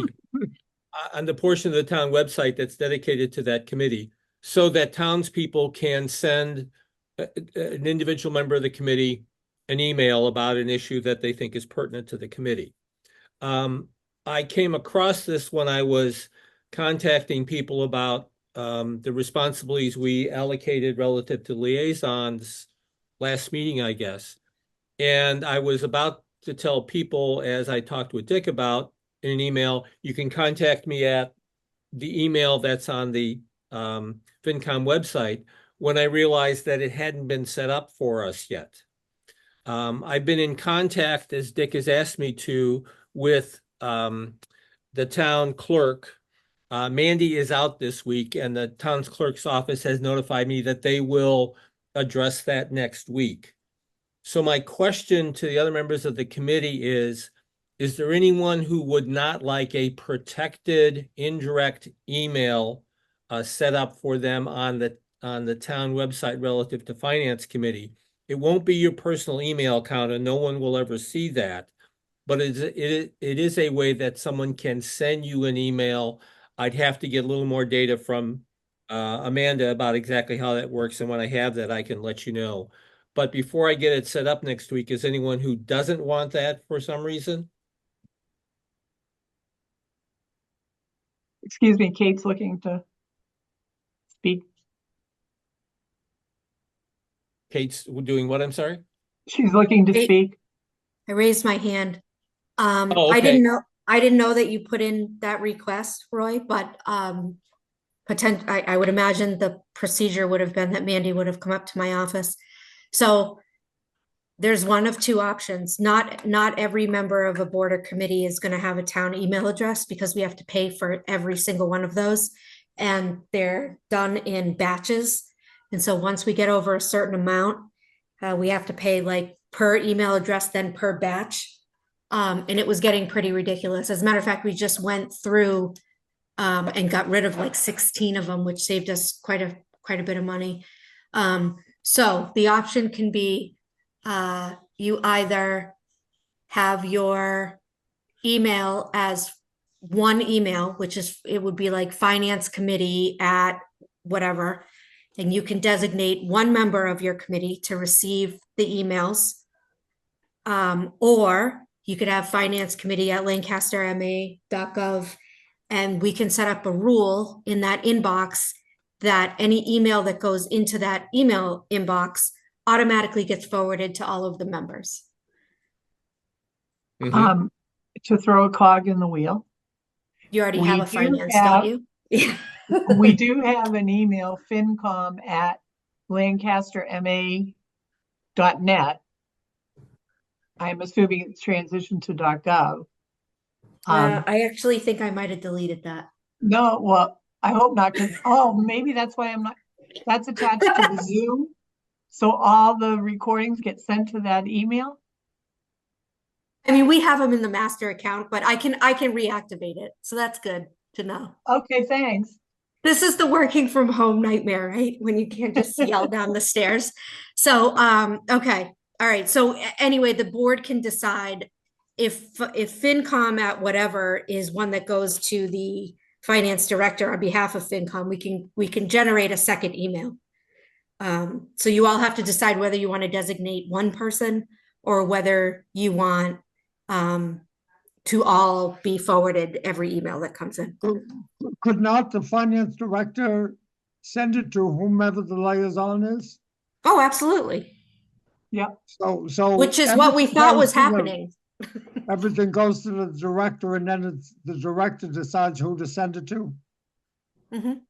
portion of the town website that's dedicated to that committee, so that townspeople can send an individual member of the committee an email about an issue that they think is pertinent to the committee. I came across this when I was contacting people about the responsibilities we allocated relative to liaisons last meeting, I guess. And I was about to tell people, as I talked with Dick about in an email, you can contact me at the email that's on the FinCom website, when I realized that it hadn't been set up for us yet. I've been in contact, as Dick has asked me to, with the town clerk. Mandy is out this week, and the town's clerk's office has notified me that they will address that next week. So my question to the other members of the committee is there anyone who would not like a protected indirect email set up for them on the town website relative to finance committee? It won't be your personal email account, and no one will ever see that. But it is a way that someone can send you an email. I'd have to get a little more data from Amanda about exactly how that works, and when I have that, I can let you know. But before I get it set up next week, is anyone who doesn't want that for some reason? Excuse me, Kate's looking to. speak? Kate's doing what, I'm sorry? She's looking to Hey. speak. I raised my hand. Oh, I okay. didn't know that you put in that request, Roy, but I would imagine the procedure would have been that Mandy would have come up to my office. So there's one of two options. Not every member of a board or committee is going to have a town email address because we have to pay for every single one of those, and they're done in batches. And so once we get over a certain amount, we have to pay like per email address, then per batch. And it was getting pretty ridiculous. As a matter of fact, we just went through and got rid of like 16 of them, which saved us quite a bit of money. So the option can be you either have your email as one email, which is, it would be like finance committee at whatever, and you can designate one member of your committee to receive the emails. Or you could have finance committee at lancasterma.gov, and we can set up a rule in that inbox that any email that goes into that email inbox automatically gets forwarded to all of the members. Mhm. To throw a cog in the wheel. You already We have a do finance, have- don't you? Yeah. We do have an email, fincom@lancasterma.net. I'm assuming it's transitioned to .gov. I actually think I might have deleted that. No, well, I hope not, because, oh, maybe that's why I'm not, that's attached to the Zoom. So all the recordings get sent to that email? I mean, we have them in the master account, but I can reactivate it. So that's good to know. Okay, thanks. This is the working from home nightmare, right? When you can't just yell down the stairs. So, okay. All right. So anyway, the board can decide if FinCom at whatever is one that goes to the finance director on behalf of FinCom, we can generate a second email. So you all have to decide whether you want to designate one person or whether you want to all be forwarded every email that comes in. Could not the finance director send it to whomever the liaison is? Oh, absolutely. Yep. So. Which is what we everything thought goes was to the- happening. Everything goes to the director and then it's the director decides who to send it to. Mhm.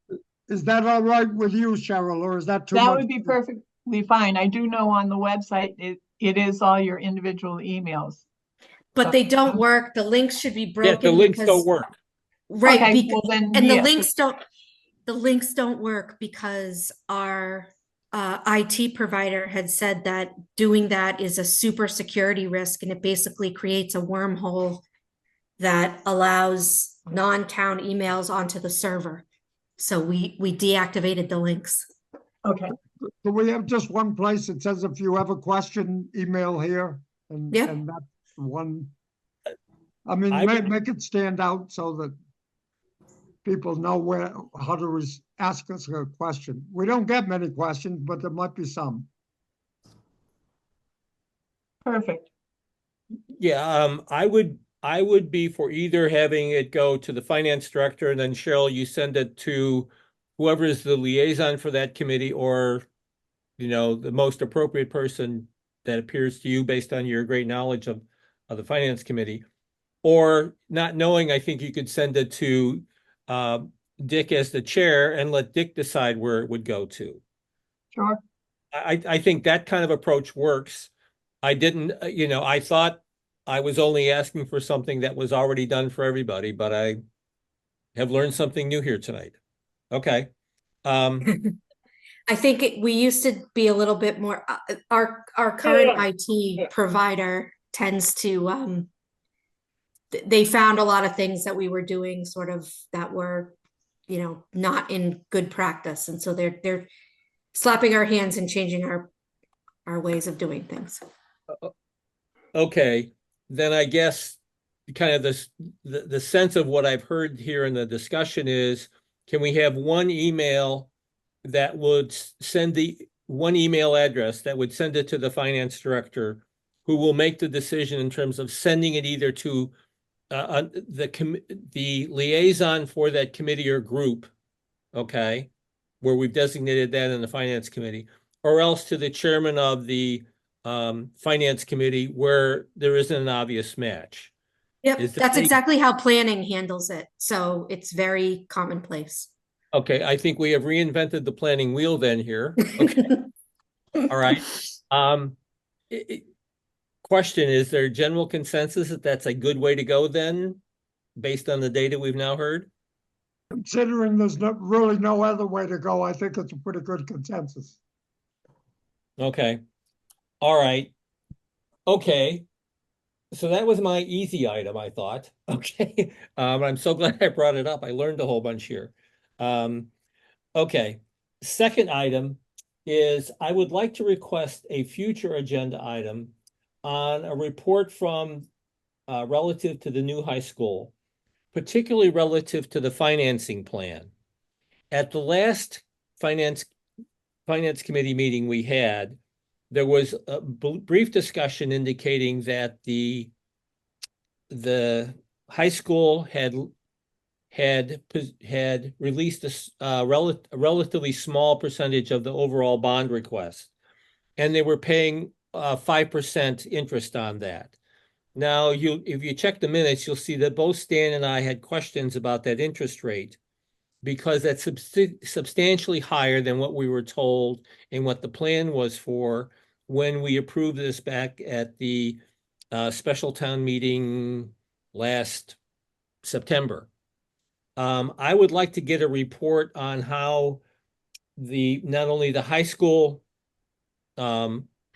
Is that all right with you, Cheryl, or is that too much? That would be perfectly fine. I do know on the website, it is all your individual emails. But they don't work. The links should be Yeah, broken. the links because- don't work. Right, Okay, because, well then, and the yes, links don't work because our IT provider had said that doing that is a super security risk, and it basically creates a wormhole that allows non-town emails onto the server. So we deactivated the links. okay, So we have just one place that says if you have a question, email here and, Yep. and that's one. I mean, I would- make it stand out so that people know how to ask us a question. We don't get many questions, but there might be some. perfect. Yeah, I would be for either having it go to the finance director and then Cheryl, you send it to whoever is the liaison for that committee, or, the most appropriate person that appears to you based on your great knowledge of the finance committee. Or not knowing, I think you could send it to Dick as the chair and let Dick decide where it would go to. Sure. I think that kind of approach works. I didn't, I thought I was only asking for something that was already done for everybody, but I have learned something new here tonight. Okay. I think we used to be a little bit more, our current IT provider tends to, they found a lot of things that we were doing sort of that were, not in good practice. And so they're slapping our hands and changing our ways of doing things. Okay, then I guess kind of the sense of what I've heard here in the discussion is, can we have one email that would send one email address that would send it to the finance director, who will make the decision in terms of sending it either to the liaison for that committee or group, okay, where we've designated that in the finance committee, or else to the chairman of the finance committee where there isn't an obvious match. Yep, Is there that's any- exactly how planning handles it. So it's very commonplace. Okay, I think we have reinvented the planning wheel then here. Okay, all right. Question, is there general consensus that that's a good way to go then, based on the data we've now heard? Considering there's really no other way to go, I think it's a pretty good consensus. Okay, all right. Okay, so that was my easy item, I thought. Okay, I'm so glad I brought it up. I learned a whole bunch here. Okay, second item is I would like to request a future agenda item on a report from relative to the new high school, particularly relative to the financing plan. At the last finance committee meeting we had, there was a brief discussion indicating that the high school had released a relatively small percentage of the overall bond request, and they were paying 5% interest on that. Now, if you check the minutes, you'll see that both Stan and I had questions about that interest rate, because that's substantially higher than what we were told and what the plan was for when we approved this back at the special town meeting last September. I would like to get a report on how not only the high school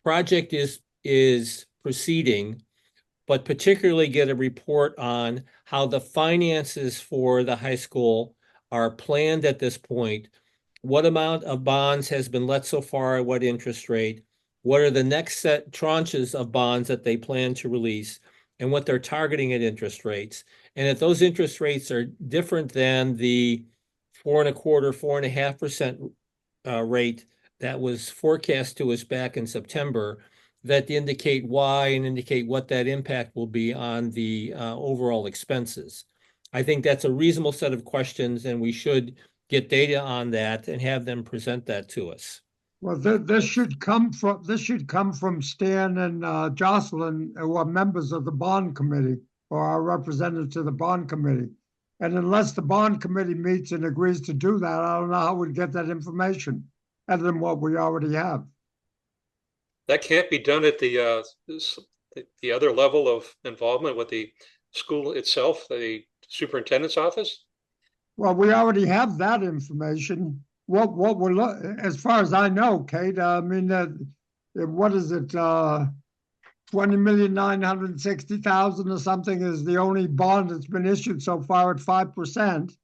project is proceeding, but particularly get a report on how the finances for the high school are planned at this point. What amount of bonds has been let so far at what interest rate? What are the next set tranches of bonds that they plan to release, and what they're targeting at interest rates? And if those interest rates are different than the 4.25%, 4.5% rate that was forecast to us back in September, that indicate why and indicate what that impact will be on the overall expenses. I think that's a reasonable set of questions, and we should get data on that and have them present that to us. Well, this should come from Stan and Jocelyn, who are members of the bond committee, or our representatives to the bond committee. And unless the bond committee meets and agrees to do that, I don't know how we'd get that information other than what we already have. That can't be done at the other level of involvement with the school itself, the superintendent's office? Well, we already have that information. What we're as far as I know, Kate, I mean, what is it? 20,960,000 or something is the only bond that's been issued so far at 5%.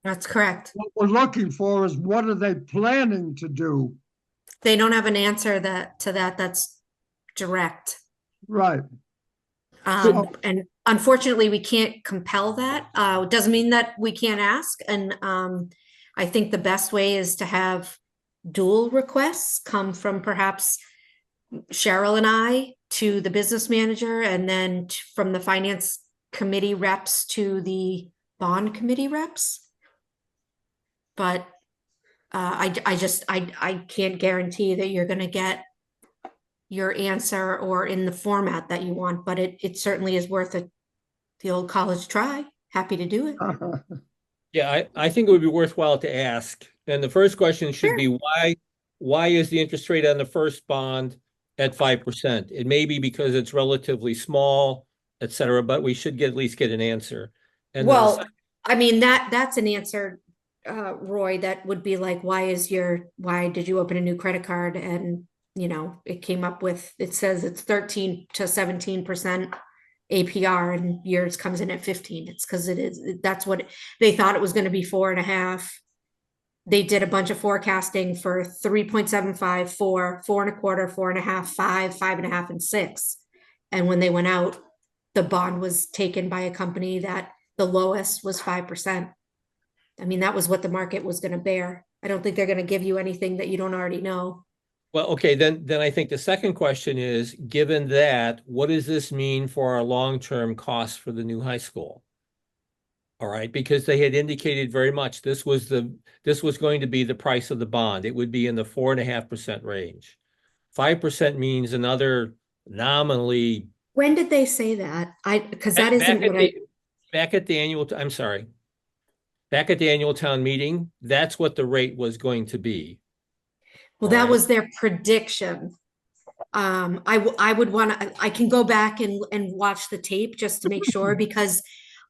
That's correct. What we're looking for is what are they planning to do? They don't have an answer to that that's direct. Right. And unfortunately, we can't compel that. It doesn't mean that we can't ask. And I think the best way is to have dual requests come from perhaps Cheryl and I to the business manager, and then from the finance committee reps to the bond committee reps. But I can't guarantee that you're going to get your answer or in the format that you want, but it certainly is worth the old college try. Happy to do it. Yeah, I think it would be worthwhile to ask. And the first question should Sure. be why is the interest rate on the first bond at 5%? It may be because it's relatively small, et cetera, but we should at least get an answer. And well, I mean, that's an answer, Roy, that would be like, why did you open a new credit card? And, it came up with, it says it's 13 to 17% APR and yours comes in at 15. It's because that's what they thought it was going to be 4.5. They did a bunch of forecasting for 3.75, 4, 4.25, 4.5, 5, 5.5, and 6. And when they went out, the bond was taken by a company that the lowest was 5%. I mean, that was what the market was going to bear. I don't think they're going to give you anything that you don't already know. Well, okay, then I think the second question is, given that, what does this mean for our long-term costs for the new high school? All right, because they had indicated very much this was going to be the price of the bond. It would be in the 4.5% range. 5% means another nominally When did they say that? Because that isn't what I, back at the annual, I'm sorry. Back at the annual town meeting, that's what the rate was going to be. well, All that right. was their prediction. I would want to, I can go back and watch the tape just to make sure, because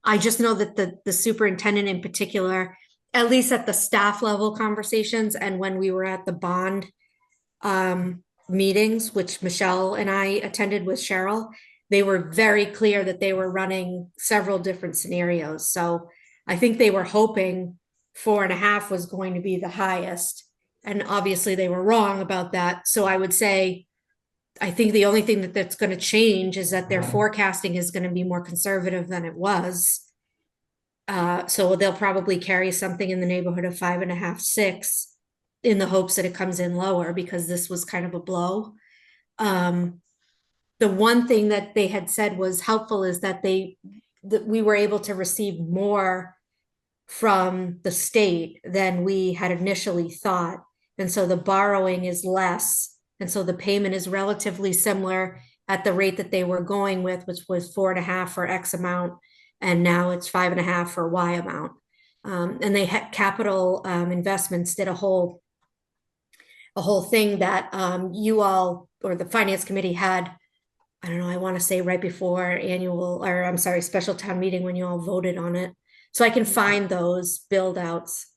I just know that the superintendent in particular, at least at the staff level conversations and when we were at the bond meetings, which Michelle and I attended with Cheryl, they were very clear that they were running several different scenarios. So I think they were hoping 4.5 was going to be the highest. And obviously they were wrong about that. So I would say, I think the only thing that's going to change is that their forecasting is going to be more conservative than it was. So they'll probably carry something in the neighborhood of 5.5, 6 in the hopes that it comes in lower, because this was kind of a blow. The one thing that they had said was helpful is that we were able to receive more from the state than we had initially thought. And so the borrowing is less. And so the payment is relatively similar at the rate that they were going with, which was 4.5 for X amount. And now it's 5.5 for Y amount. And they had capital investments did a whole thing that you all, or the finance committee had, I don't know, I want to say right before special town meeting when you all voted on it. So I can find those build outs.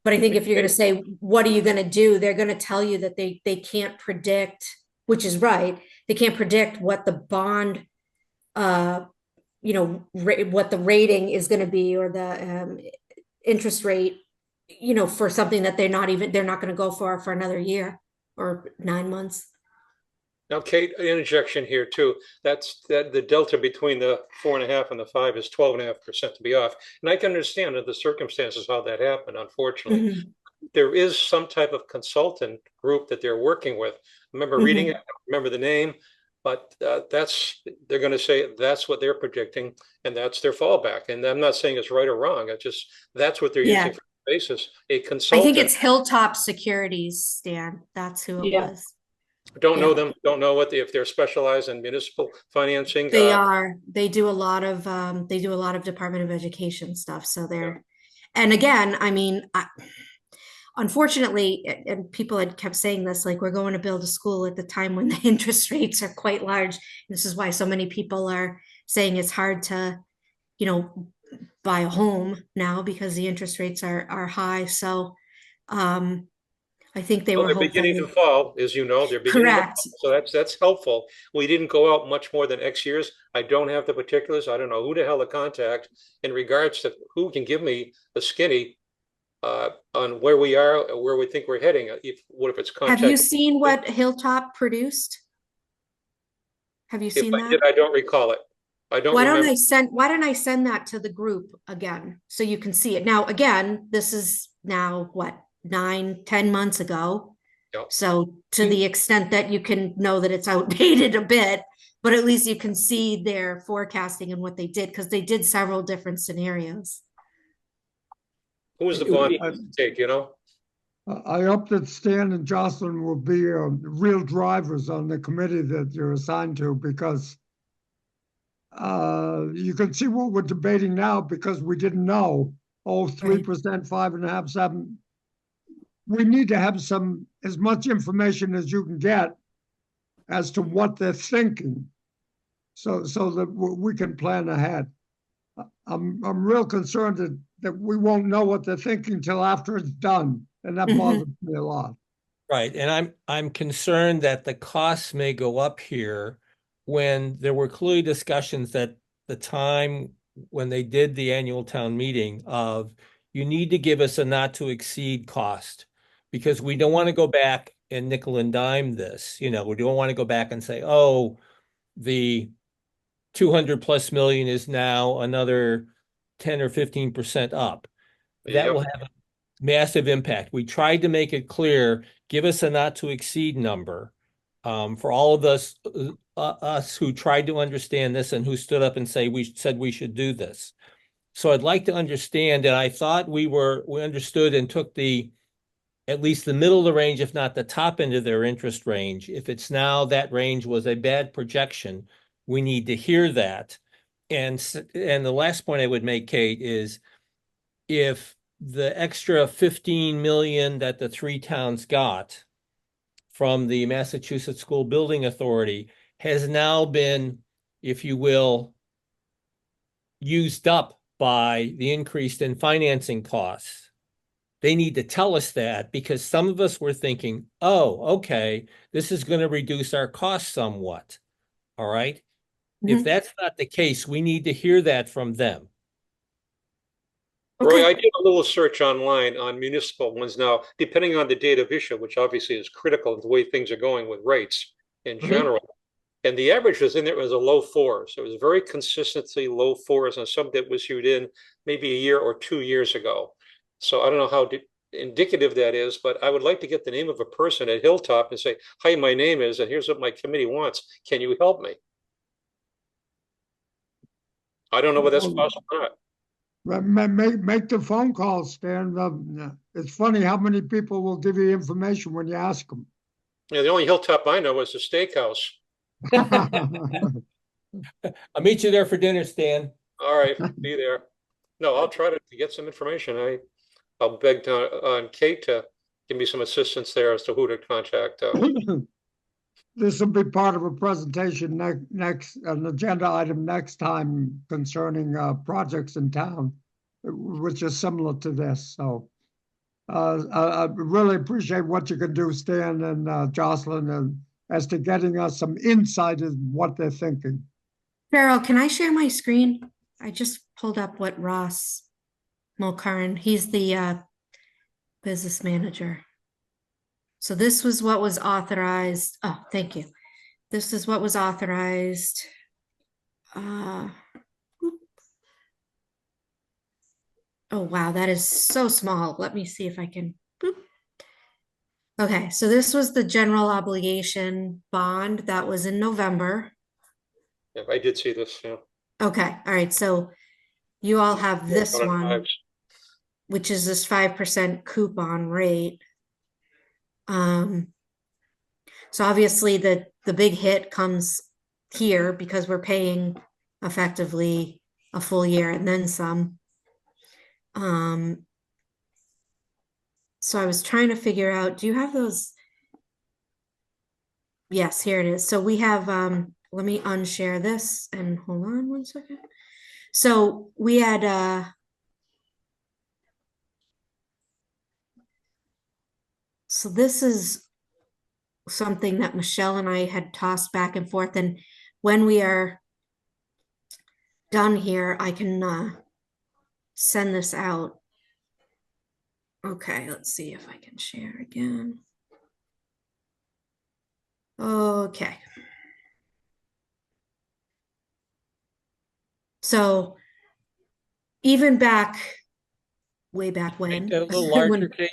But I think if you're going to say, what are you going to do? They're going to tell you that they can't predict, which is right. They can't predict what the bond, what the rating is going to be, or the interest rate, for something that they're not going to go for another year or 9 months. Now, Kate, an interjection here too. That's the delta between the 4.5 and the 5 is 12.5% to be off. And I can understand under the circumstances how that happened, unfortunately. Mhm. There is some type of consultant group that they're working with. I remember reading it, I don't remember the name, but they're going to say that's what they're predicting and that's their fallback. And I'm not saying it's right or wrong. It's just, that's what they're Yeah. using for the basis. A I consultant. think it's Hilltop Securities, Stan. That's who it Yeah. was. Don't know Yeah. them, don't know if they're specialized in municipal financing. They are. They do a lot of Department of Education stuff. So they're, and again, I mean, unfortunately, and people had kept saying this, like, we're going to build a school at the time when the interest rates are quite large. This is why so many people are saying it's hard to, buy a home now, because the interest rates are high. So, I think they Well, were they're hopeful. beginning to fall, as you know, they're beginning to Correct. fall. So that's helpful. We didn't go out much more than X years. I don't have the particulars. I don't know who the hell to contact in regards to who can give me a skinny on where we are, where we think we're heading. What if it's contact? Have you seen what Hilltop produced? Have you If seen I that? did, I don't recall it. I don't Why don't remember. why don't I send that to the group again so you can see it? Now, again, this is now what, 9-10 months ago. Yep. So to the extent that you can know that it's outdated a bit, but at least you can see their forecasting and what they did, because they did several different scenarios. Who was the bond I- take, I hope that Stan and Jocelyn will be real drivers on the committee that you're assigned to, because you can see what we're debating now, because we didn't know. 3%, 5.5, 7. We need to have as much information as you can get as to what they're thinking, so that we can plan ahead. I'm real concerned that we won't know what they're thinking till after it's done, and that bothers me a lot. Right, and I'm concerned that the costs may go up here when there were clearly discussions at the time when they did the annual town meeting of, you need to give us a not to exceed cost, because we don't want to go back and nickel and dime this. We don't want to go back and say, oh, the 200+ million is now another 10 or 15% up. That will have a massive impact. We tried to make it clear, give us a not to exceed number. For all of us who tried to understand this and who stood up and said we should do this. So I'd like to understand, and I thought we understood and took at least the middle of the range, if not the top end of their interest range. If it's now that range was a bad projection, we need to hear that. And the last point I would make, Kate, is if the extra 15 million that the three towns got from the Massachusetts School Building Authority has now been, if you will, used up by the increase in financing costs. They need to tell us that, because some of us were thinking, oh, okay, this is going to reduce our costs somewhat. All right. If that's not the case, we need to hear that from them. Roy, Okay. I did a little search online on municipal ones now, depending on the date of issue, which obviously is critical to the way things are going with rates in general. And the average was in there was a low four. So it was very consistently low fours on some that was issued in maybe a year or 2 years ago. So I don't know how indicative that is, but I would like to get the name of a person at Hilltop and say, hi, my name is, and here's what my committee wants. Can you help me? I don't know whether that's possible or not. Make the phone calls, Stan. It's funny how many people will give you information when you ask them. Yeah, the only Hilltop I know is the steakhouse. I'll meet you there for dinner, Stan. All right, be there. No, I'll try to get some information. I'll beg on Kate to give me some assistance there as to who to contact. This will be part of a presentation next, an agenda item next time concerning projects in town, which is similar to this. So I really appreciate what you can do, Stan and Jocelyn, as to getting us some insight in what they're thinking. Cheryl, can I share my screen? I just pulled up what Ross Mulcairn, he's the business manager. So this was what was authorized. Oh, thank you. This is what was authorized. Oh, wow, that is so small. Let me see if I can. Boop. Okay, so this was the general obligation bond that was in November. Yeah, I did see this. Yeah. Okay, all right. So you all have this Out of one, fives. which is this 5% coupon rate. So obviously the big hit comes here because we're paying effectively a full year and then some. So I was trying to figure out, do you have those? Yes, here it is. So we have, let me unshare this and hold on one second. So we had, so this is something that Michelle and I had tossed back and forth. And when we are done here, I can send this out. Okay, let's see if I can share again. Okay. So even way back when. Make that a little larger, when, Kate.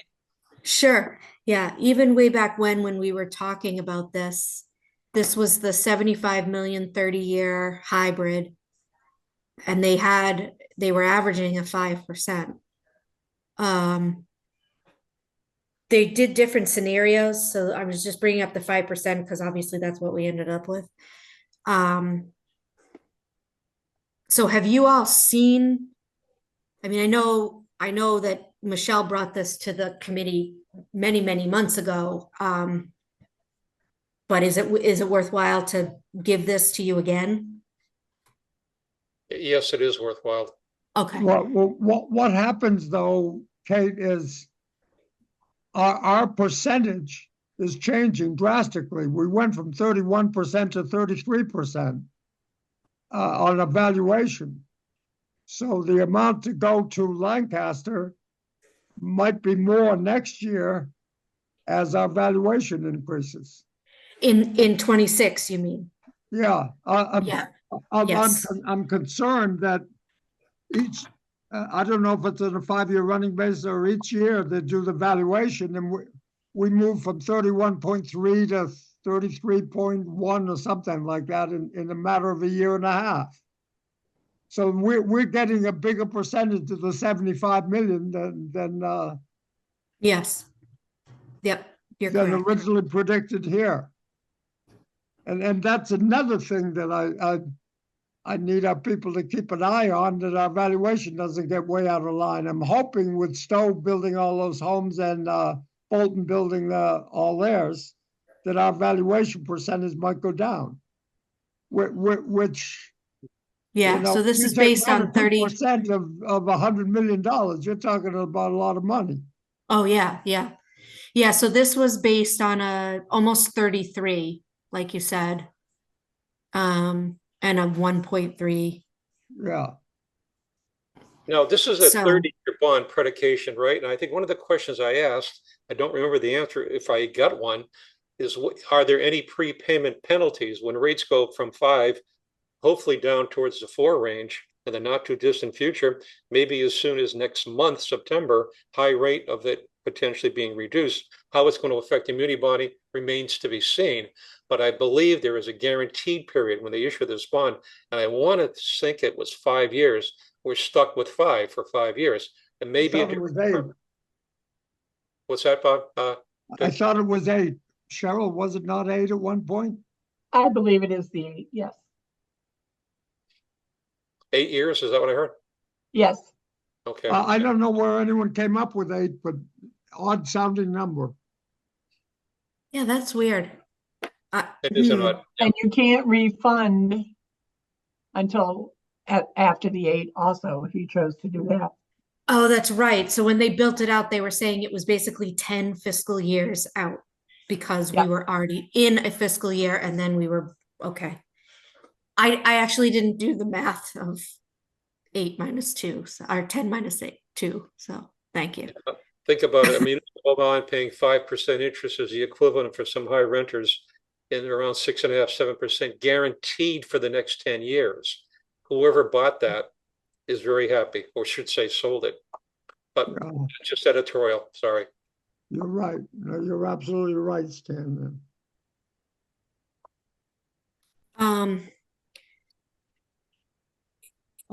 Sure. Yeah. Even way back when we were talking about this was the 75 million 30-year hybrid. And they were averaging a 5%. They did different scenarios. So I was just bringing up the 5% because obviously that's what we ended up with. So have you all seen, I mean, I know that Michelle brought this to the committee many, many months ago. But is it worthwhile to give this to you again? Yes, it is worthwhile. Okay. What happens though, Kate, is our percentage is changing drastically. We went from 31% to 33% on evaluation. So the amount to go to Lancaster might be more next year as our valuation increases. In 26, you mean? Yeah. Yeah. Yes. I'm concerned that each, I don't know if it's on a 5-year running basis or each year they do the valuation, and we move from 31.3 to 33.1 or something like that in a matter of a year and a half. So we're getting a bigger percentage of the 75 million than Yes. Yep, you're correct. originally predicted here. And that's another thing that I need our people to keep an eye on, that our valuation doesn't get way out of line. I'm hoping with Stowe building all those homes and Bolton building all theirs, that our valuation percentage might go down. Which, Yeah, so this is based on 30. 30% of $100 million. You're talking about a lot of money. Oh, yeah, yeah. Yeah, so this was based on almost 33, like you said. And a 1.3. Yeah. Now, this is a So- 30-year bond predication, right? And I think one of the questions I asked, I don't remember the answer if I got one, is are there any prepayment penalties when rates go from 5, hopefully down towards the 4 range in the not too distant future, maybe as soon as next month, September, high rate of it potentially being reduced. How it's going to affect the muni bonding remains to be seen. But I believe there is a guaranteed period when they issue this bond, and I want to think it was 5 years. We're stuck with 5 for 5 years, and maybe I thought it was 8. What's that, Bob? I thought it was 8. Cheryl, was it not 8 at one point? I believe it is the 8, yes. 8 years, is that what I heard? Yes. Okay. I don't know where anyone came up with 8, but odd sounding number. Yeah, that's weird. It is an odd. And you can't refund until after the 8 also, if you chose to do that. Oh, that's right. So when they built it out, they were saying it was basically 10 fiscal years out because Yeah. we were already in a fiscal year and then we were, okay. I actually didn't do the math of 8 minus 2, or 10 minus 2. So thank you. Think about it. I mean, bond paying 5% interest is the equivalent for some high renters in around 6.5%, 7% guaranteed for the next 10 years. Whoever bought that is very happy, or should say sold it. But Yeah, just editorial, sorry. you're right. No, you're absolutely right, Stan.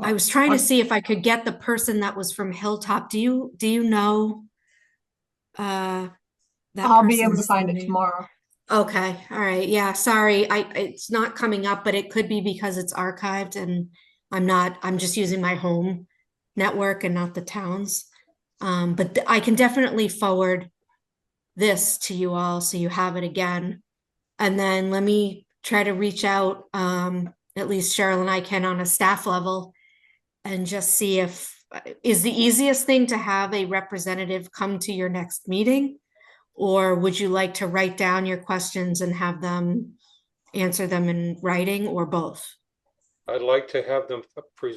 I was trying to see if I could get the person that was from Hilltop. Do you know that I'll be able to person's find it name? tomorrow. Okay, all right. Yeah, sorry. It's not coming up, but it could be because it's archived and I'm just using my home network and not the town's. But I can definitely forward this to you all so you have it again. And then let me try to reach out, at least Cheryl and I can on a staff level, and just see if is the easiest thing to have a representative come to your next meeting, or would you like to write down your questions and have them answer them in writing, or both? I'd like to have them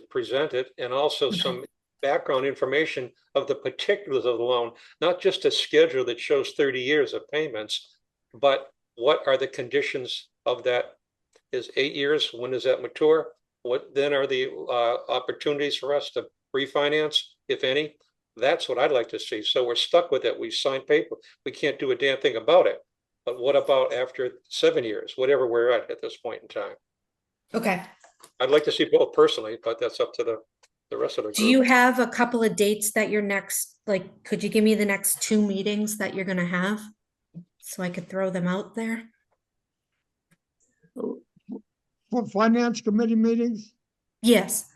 present it, and also Okay. some background information of the particulars of the loan, not just a schedule that shows 30 years of payments, but what are the conditions of that? Is 8 years, when does that mature? What then are the opportunities for us to refinance, if any? That's what I'd like to see. So we're stuck with it. We signed paper. We can't do a damn thing about it. But what about after 7 years, whatever we're at this point in time? Okay. I'd like to see both personally, but that's up to the rest of the group. Do you have a couple of dates that you're next, like, could you give me the next 2 meetings that you're gonna have? So I could throw them out there? For finance committee meetings, Yes.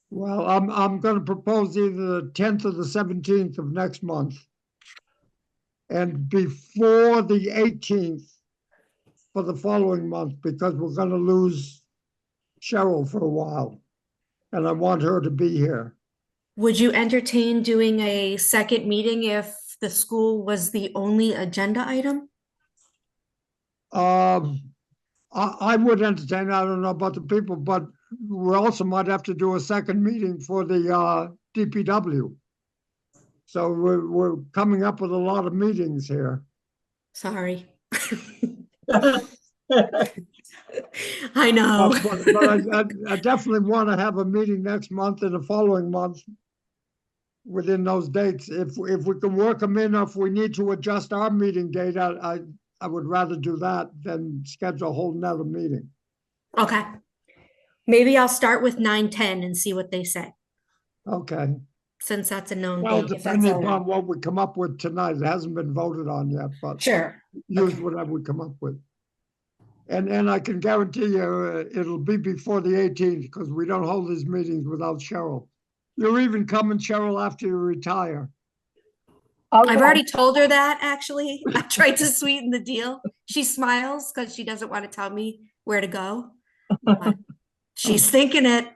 well, I'm going to propose either the 10th or the 17th of next month, and before the 18th for the following month, because we're going to lose Cheryl for a while, and I want her to be here. Would you entertain doing a second meeting if the school was the only agenda item? I would entertain. I don't know about the people, but we also might have to do a second meeting for the DPW. So we're coming up with a lot of meetings here. Sorry. I know. But I definitely want to have a meeting next month and the following month within those dates. If we can work them in, or if we need to adjust our meeting date, I would rather do that than schedule a whole nother meeting. Okay. Maybe I'll start with 9:10 and see what they say, Okay. since that's a known Well, date, if that's depending all right. upon what we come up with tonight, it hasn't been voted on yet, but Sure. use Okay. whatever we come up with. And I can guarantee you, it'll be before the 18th, because we don't hold these meetings without Cheryl. You're even coming, Cheryl, after you retire. I've Okay. already told her that, actually. I tried to sweeten the deal. She smiles because she doesn't want to tell me where to go. But she's thinking it.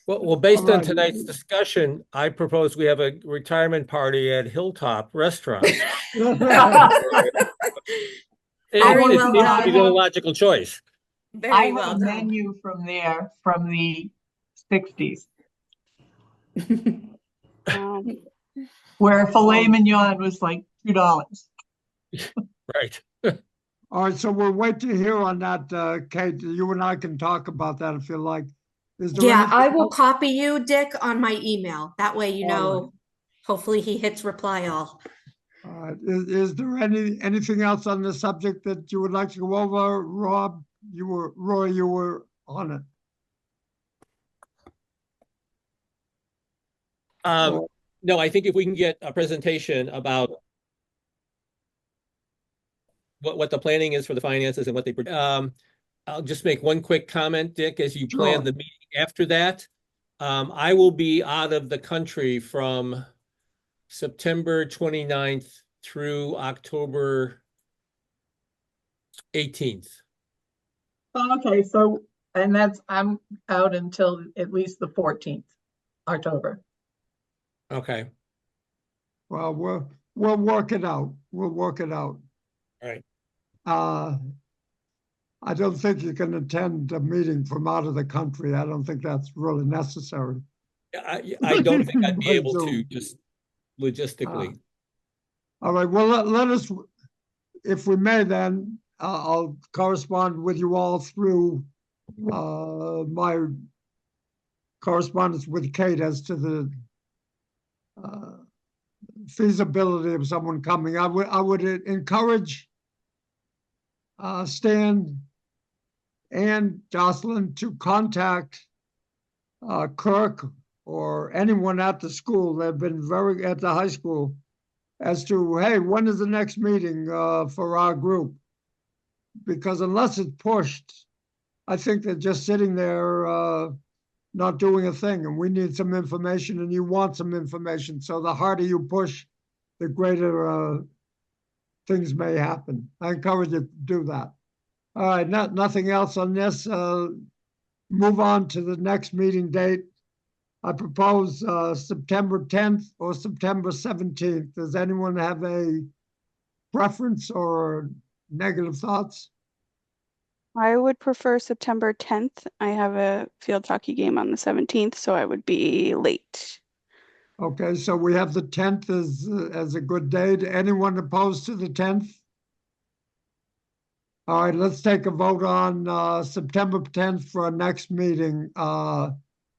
Well, based on Alright. tonight's discussion, I propose we have a retirement party at Hilltop Restaurant. Very It well seems to done. be the logical choice. I Very have well a done. menu from there from the 60s where filet mignon was like $2. Right. All right, so we'll wait to hear on that, Kate. You and I can talk about that if you like. Is there Yeah, anything I will else? copy you, Dick, on my email. That way you All know, hopefully he hits reply all. All right, is there anything else on the subject that you would like to go over? Roy, you were on it. Or- No, I think if we can get a presentation about what the planning is for the finances and what they, I'll just make one quick comment, Dick, as you plan Sure. the meeting after that. I will be out of the country from September 29th through October 18th. Okay, so, and I'm out until at least the 14th, October. Okay. Well, we'll work it out. We'll work it out. All right. I don't think you can attend a meeting from out of the country. I don't think that's really necessary. I don't think I'd be By able to, Zoom. just logistically. All right, well, let us, if we may then, I'll correspond with you all through my correspondence with Kate as to the feasibility of someone coming. I would encourage Stan and Jocelyn to contact Kirk or anyone at the school. They've been very at the high school as to, hey, when is the next meeting for our group? Because unless it's pushed, I think they're just sitting there not doing a thing, and we need some information, and you want some information. So the harder you push, the greater things may happen. I encourage you to do that. All right, nothing else on this. Move on to the next meeting date. I propose September 10th or September 17th. Does anyone have a preference or negative thoughts? I would prefer September 10th. I have a field hockey game on the 17th, so I would be late. Okay, so we have the 10th as a good date. Anyone opposed to the 10th? All right, let's take a vote on September 10th for our next meeting.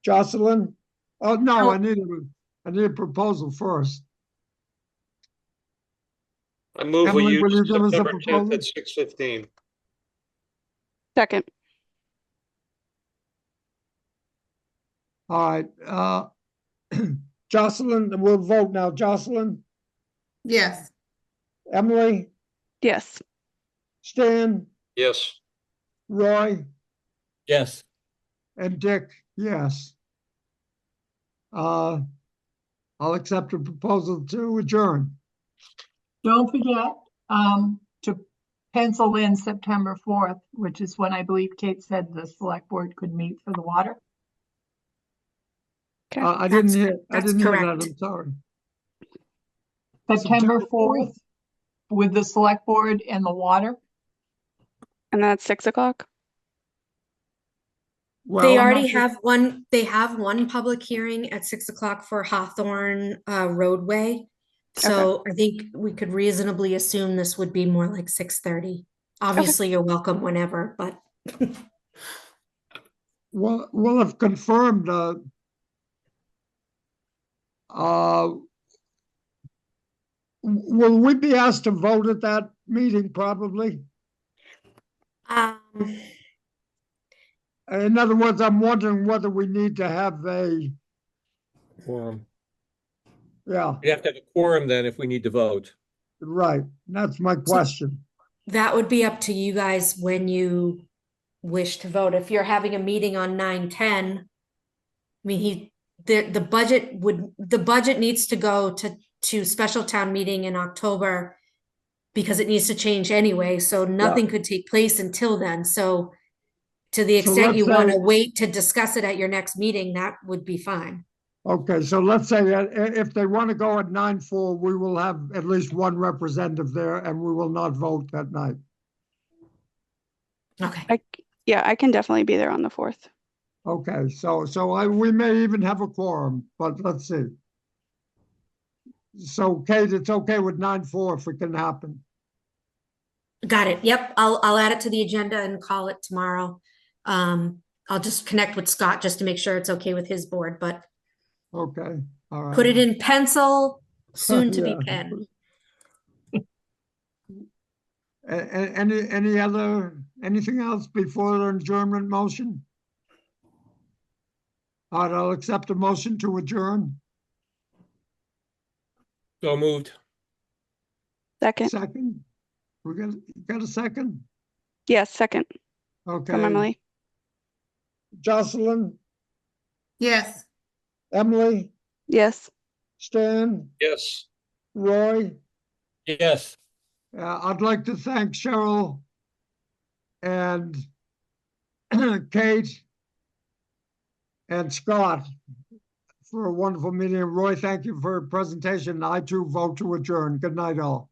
Jocelyn? Oh, no, I need a proposal first. I move we Emily, use will you give us a September 10th proposal? at 6:15. Second. All right, Jocelyn, we'll vote now. Jocelyn, Yes. Emily, Yes. Stan, Yes. Roy, Yes. and Dick, yes. I'll accept a proposal to adjourn. Don't forget to pencil in September 4th, which is when I believe Kate said the select board could meet for the water. Okay. I didn't hear That's that, correct. I'm sorry. September September 4th with the select board and the water. And that's 6 o'clock? Well, They I'm already not sure- have one, they have one public hearing at 6 o'clock for Hawthorne roadway. So I think we could reasonably assume this would be more like 6:30. Obviously, you're welcome whenever, but Well, we'll have confirmed, will we be asked to vote at that meeting, probably? um, In other words, I'm wondering whether we need to have Quorum. yeah, You have to have a quorum then if we need to vote. right. That's my question. That would be up to you guys when you wish to vote. If you're having a meeting on 9/10, I mean, the budget needs to go to special town meeting in October because it needs to change anyway, so nothing could take place until then. So to the So extent let's you want to say- wait to discuss it at your next meeting, that would be fine. Okay, so let's say that if they want to go at 9/4, we will have at least one representative there and we will not vote that night. Okay. Yeah, I can definitely be there on the 4th. Okay, so we may even have a quorum, but let's see. So Kate, it's okay with 9/4 if it can happen. Got it. Yep. I'll add it to the agenda and call it tomorrow. I'll just connect with Scott just to make sure it's okay with his board, but Okay, all right. put it in pencil, soon to be Yeah. pen. Anything else before the adjournment motion? All right, I'll accept a motion to adjourn. So moved. Second. Second? Got a second? Yes, second from Okay. Emily. Jocelyn, Yes. Emily, Yes. Stan, Yes. Roy. Yes. I'd like to thank Cheryl and Kate and Scott for a wonderful meeting. Roy, thank you for your presentation. I too vote to adjourn. Good night, all.